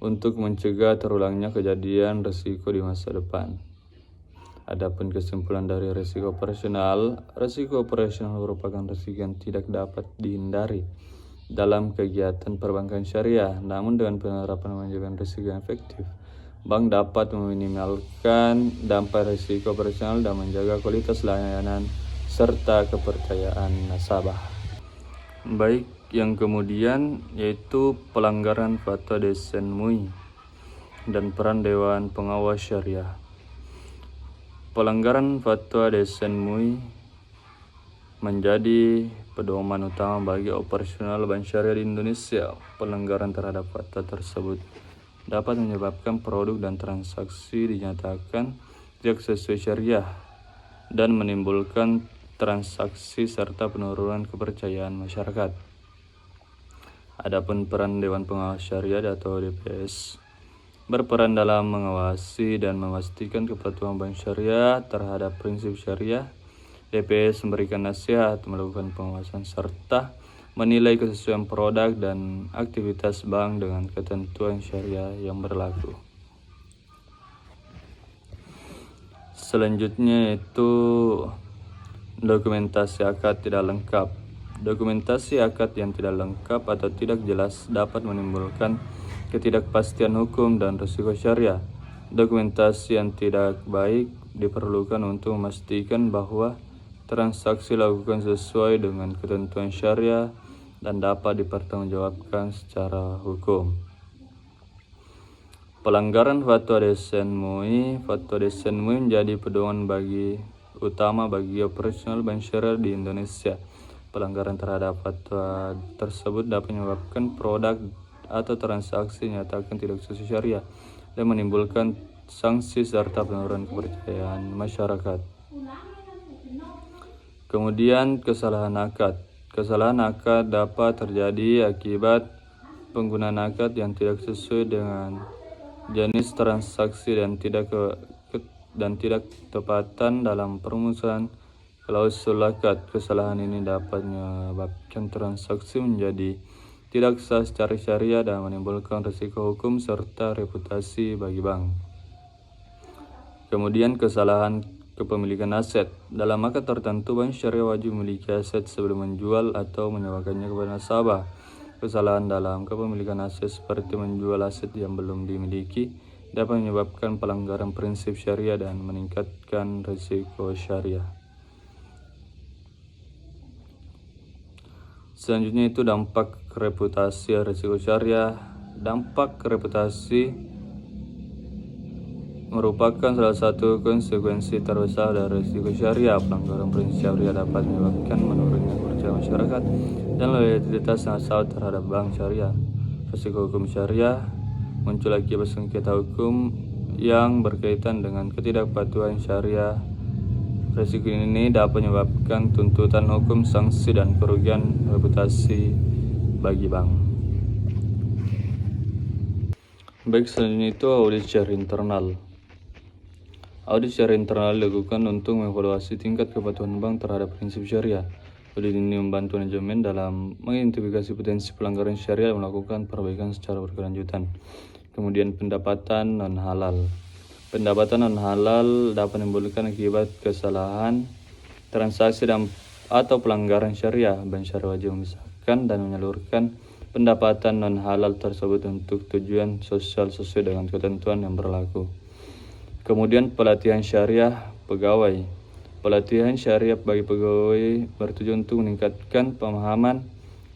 untuk mencegah terulangnya kejadian risiko di masa depan. Adapun kesimpulan dari risiko operasional merupakan risiko yang tidak dapat dihindari dalam kegiatan perbankan syariah. Namun dengan penerapan manajemen risiko yang efektif, bank dapat meminimalkan dampak risiko operasional dan menjaga kualitas layanan serta kepercayaan nasabah. Baik, yang kemudian yaitu pelanggaran fatwa Desain MUI dan peran Dewan Pengawas Syariah. Pelanggaran fatwa Desain MUI menjadi pedoman utama bagi operasional bank syariah di Indonesia. Pelanggaran terhadap fatwa tersebut dapat menyebabkan produk dan transaksi dinyatakan tidak sesuai syariah dan menimbulkan transaksi serta penurunan kepercayaan masyarakat. Adapun peran Dewan Pengawas Syariah atau DPS berperan dalam mengawasi dan memastikan kepatuhan bank syariah terhadap prinsip syariah. DPS memberikan nasihat, melakukan pengawasan, serta menilai kesesuaian produk dan aktivitas bank dengan ketentuan syariah yang berlaku. Selanjutnya itu dokumentasi akad tidak lengkap. Dokumentasi akad yang tidak lengkap atau tidak jelas dapat menimbulkan ketidakpastian hukum dan risiko syariah. Dokumentasi yang tidak baik diperlukan untuk memastikan bahwa transaksi dilakukan sesuai dengan ketentuan syariah dan dapat dipertanggungjawabkan secara hukum. Pelanggaran fatwa Desain MUI. Fatwa Desain MUI menjadi pedoman utama bagi operasional bank syariah di Indonesia. Pelanggaran terhadap fatwa tersebut dapat menyebabkan produk atau transaksi dinyatakan tidak sesuai syariah dan menimbulkan sanksi serta penurunan kepercayaan masyarakat. Kemudian kesalahan akad. Kesalahan akad dapat terjadi akibat penggunaan akad yang tidak sesuai dengan jenis transaksi dan tidak tepatan dalam perumusan klausul akad. Kesalahan ini dapat menyebabkan transaksi menjadi tidak sah secara syariah dan menimbulkan risiko hukum serta reputasi bagi bank. Kemudian kesalahan kepemilikan aset. Dalam akad tertentu, bank syariah wajib memiliki aset sebelum menjual atau menyewakannya kepada nasabah. Kesalahan dalam kepemilikan aset seperti menjual aset yang belum dimiliki dapat menyebabkan pelanggaran prinsip syariah dan meningkatkan risiko syariah. Selanjutnya itu dampak reputasi risiko syariah. Dampak reputasi merupakan salah satu konsekuensi terbesar dari risiko syariah. Pelanggaran prinsip syariah dapat menyebabkan menurunnya kepercayaan masyarakat dan loyalitas nasabah terhadap bank syariah. Risiko hukum syariah muncul akibat sengketa hukum yang berkaitan dengan ketidakpatuhan syariah. Risiko ini dapat menyebabkan tuntutan hukum, sanksi, dan kerugian reputasi bagi bank. Baik, selanjutnya itu audit secara internal. Audit secara internal dilakukan untuk mengevaluasi tingkat kepatuhan bank terhadap prinsip syariah. Audit ini membantu manajemen dalam mengidentifikasi potensi pelanggaran syariah dan melakukan perbaikan secara berkelanjutan. Kemudian pendapatan non-halal. Pendapatan non-halal dapat menimbulkan akibat kesalahan transaksi atau pelanggaran syariah. Bank syariah wajib memisahkan dan menyalurkan pendapatan non-halal tersebut untuk tujuan sosial sesuai dengan ketentuan yang berlaku. Kemudian pelatihan syariah pegawai. Pelatihan syariah bagi pegawai bertujuan untuk meningkatkan pemahaman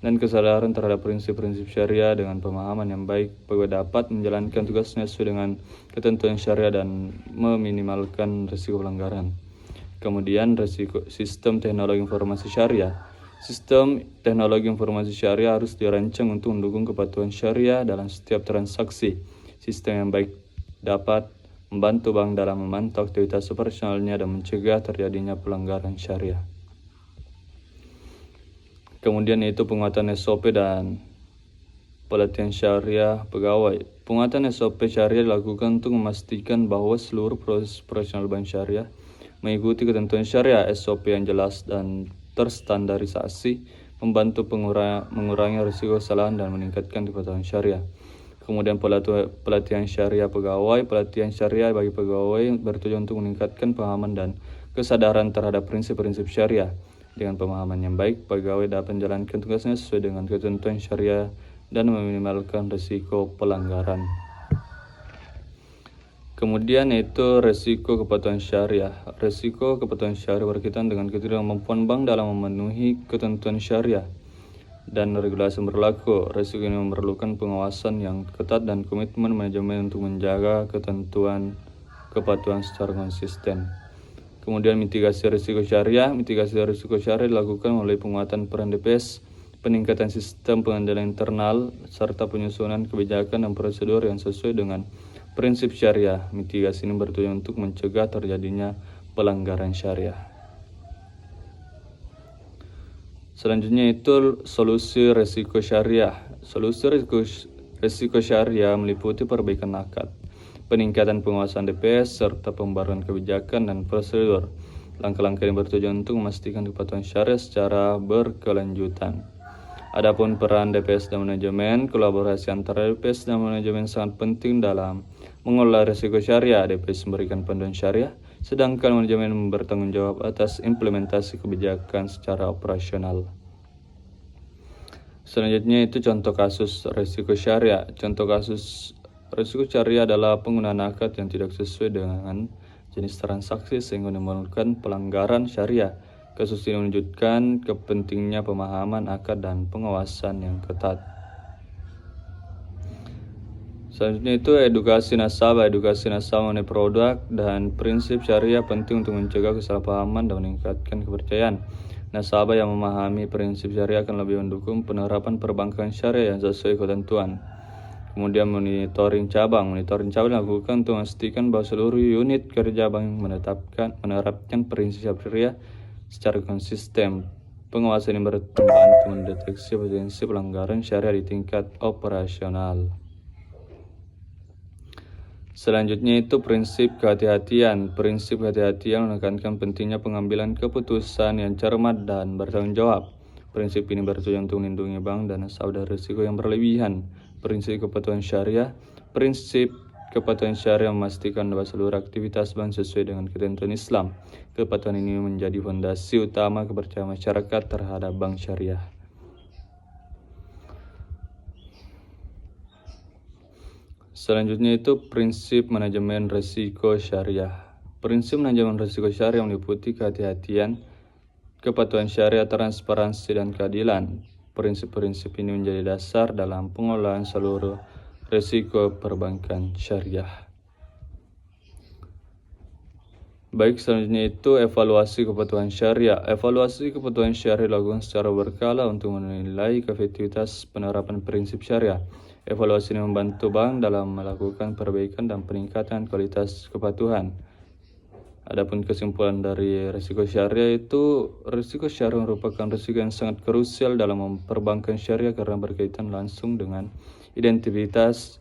dan kesadaran terhadap prinsip-prinsip syariah. Dengan pemahaman yang baik, pegawai dapat menjalankan tugasnya sesuai dengan ketentuan syariah dan meminimalkan risiko pelanggaran. Kemudian risiko sistem teknologi informasi syariah. Sistem teknologi informasi syariah harus dirancang untuk mendukung kepatuhan syariah dalam setiap transaksi. Sistem yang baik dapat membantu bank dalam memantau aktivitas operasionalnya dan mencegah terjadinya pelanggaran syariah. Kemudian yaitu penguatan SOP dan pelatihan syariah pegawai. Penguatan SOP syariah dilakukan untuk memastikan bahwa seluruh proses operasional bank syariah mengikuti ketentuan syariah. SOP yang jelas dan terstandarisasi membantu mengurangi risiko kesalahan dan meningkatkan kepatuhan syariah. Kemudian pelatihan syariah pegawai. Pelatihan syariah bagi pegawai bertujuan untuk meningkatkan pemahaman dan kesadaran terhadap prinsip-prinsip syariah. Dengan pemahaman yang baik, pegawai dapat menjalankan tugasnya sesuai dengan ketentuan syariah dan meminimalkan risiko pelanggaran. Kemudian yaitu risiko kepatuhan syariah. Risiko kepatuhan syariah berkaitan dengan ketidakmampuan bank dalam memenuhi ketentuan syariah dan regulasi berlaku. Risiko ini memerlukan pengawasan yang ketat dan komitmen manajemen untuk menjaga ketentuan kepatuhan secara konsisten. Kemudian mitigasi risiko syariah. Mitigasi risiko syariah dilakukan melalui penguatan peran DPS, peningkatan sistem pengendalian internal, serta penyusunan kebijakan dan prosedur yang sesuai dengan prinsip syariah. Mitigasi ini bertujuan untuk mencegah terjadinya pelanggaran syariah. Selanjutnya itu solusi risiko syariah. Solusi risiko syariah meliputi perbaikan akad, peningkatan penguasaan DPS, serta pembaruan kebijakan dan prosedur. Langkah-langkah ini bertujuan untuk memastikan kepatuhan syariah secara berkelanjutan. Adapun peran DPS dan manajemen, kolaborasi antara DPS dan manajemen sangat penting dalam mengelola risiko syariah. DPS memberikan panduan syariah, sedangkan manajemen bertanggung jawab atas implementasi kebijakan secara operasional. Selanjutnya itu contoh kasus risiko syariah. Contoh kasus risiko syariah adalah penggunaan akad yang tidak sesuai dengan jenis transaksi sehingga menimbulkan pelanggaran syariah. Kasus ini menunjukkan kepentingnya pemahaman akad dan pengawasan yang ketat. Selanjutnya itu edukasi nasabah. Edukasi nasabah mengenai produk dan prinsip syariah penting untuk mencegah kesalahpahaman dan meningkatkan kepercayaan. Nasabah yang memahami prinsip syariah akan lebih mendukung penerapan perbankan syariah yang sesuai ketentuan. Kemudian monitoring cabang dilakukan untuk memastikan bahwa seluruh unit kerja bank menerapkan prinsip syariah secara konsisten. Pengawasan ini membantu mendeteksi potensi pelanggaran syariah di tingkat operasional. Selanjutnya itu prinsip kehati-hatian. Prinsip kehati-hatian menekankan pentingnya pengambilan keputusan yang cermat dan bertanggung jawab. Prinsip ini bertujuan untuk melindungi bank dan nasabah dari risiko yang berlebihan. Prinsip kepatuhan syariah. Prinsip kepatuhan syariah memastikan bahwa seluruh aktivitas bank sesuai dengan ketentuan Islam. Kepatuhan ini menjadi fondasi utama kepercayaan masyarakat terhadap bank syariah. Selanjutnya itu prinsip manajemen risiko syariah. Prinsip manajemen risiko syariah meliputi kehati-hatian, kepatuhan syariah, transparansi, dan keadilan. Prinsip-prinsip ini menjadi dasar dalam pengelolaan seluruh risiko perbankan syariah. Baik, selanjutnya itu evaluasi kepatuhan syariah. Evaluasi kepatuhan syariah dilakukan secara berkala untuk menilai efektivitas penerapan prinsip syariah. Evaluasi ini membantu bank dalam melakukan perbaikan dan peningkatan kualitas kepatuhan. Adapun kesimpulan dari risiko syariah itu, risiko syariah merupakan risiko yang sangat krusial dalam perbankan syariah karena berkaitan langsung dengan identitas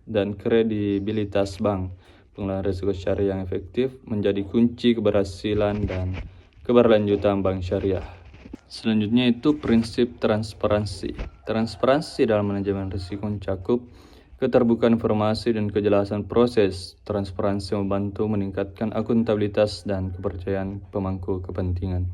dan kredibilitas bank. Pengelolaan risiko syariah yang efektif menjadi kunci keberhasilan dan keberlanjutan bank syariah. Selanjutnya itu prinsip transparansi. Transparansi dalam manajemen risiko mencakup keterbukaan informasi dan kejelasan proses. Transparansi membantu meningkatkan akuntabilitas dan kepercayaan pemangku kepentingan.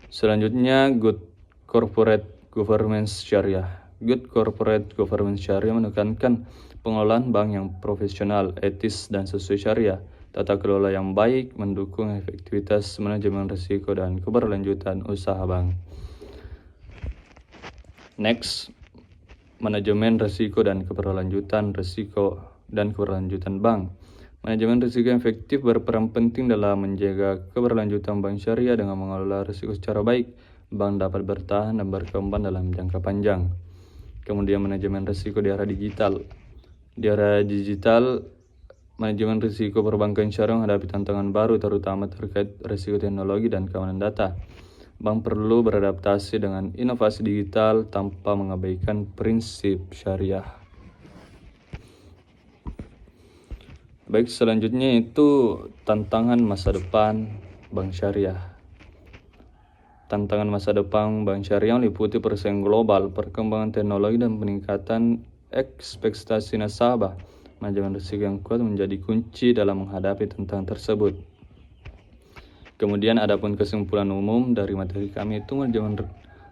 Selanjutnya, good corporate governance syariah. Good corporate governance syariah menekankan pengelolaan bank yang profesional, etis, dan sesuai syariah. Tata kelola yang baik mendukung efektivitas manajemen risiko dan keberlanjutan usaha bank. Next, manajemen risiko dan keberlanjutan bank. Manajemen risiko yang efektif berperan penting dalam menjaga keberlanjutan bank syariah. Dengan mengelola risiko secara baik, bank dapat bertahan dan berkembang dalam jangka panjang. Kemudian manajemen risiko di era digital. Di era digital, manajemen risiko perbankan syariah menghadapi tantangan baru, terutama terkait risiko teknologi dan keamanan data. Bank perlu beradaptasi dengan inovasi digital tanpa mengabaikan prinsip syariah. Baik, selanjutnya itu tantangan masa depan bank syariah. Tantangan masa depan bank syariah meliputi persaingan global, perkembangan teknologi, dan peningkatan ekspektasi nasabah. Manajemen risiko yang kuat menjadi kunci dalam menghadapi tantangan tersebut. Kemudian adapun kesimpulan umum dari materi kami itu, manajemen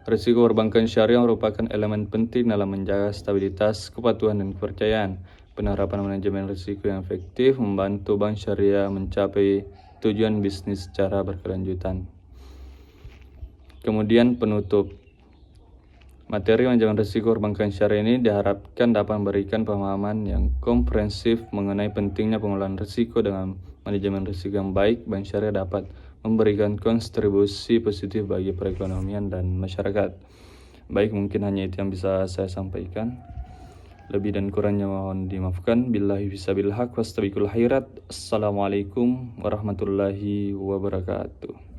risiko perbankan syariah merupakan elemen penting dalam menjaga stabilitas, kepatuhan, dan kepercayaan. Penerapan manajemen risiko yang efektif membantu bank syariah mencapai tujuan bisnis secara berkelanjutan. Kemudian penutup. Materi manajemen risiko perbankan syariah ini diharapkan dapat memberikan pemahaman yang komprehensif mengenai pentingnya pengelolaan risiko. Dengan manajemen risiko yang baik, bank syariah dapat memberikan kontribusi positif bagi perekonomian dan masyarakat. Baik, mungkin hanya itu yang bisa saya sampaikan. Lebih dan kurangnya mohon dimaafkan. Billahi fisabilil haq wastabiqul khairat. Assalamualaikum warahmatullahi wabarakatuh.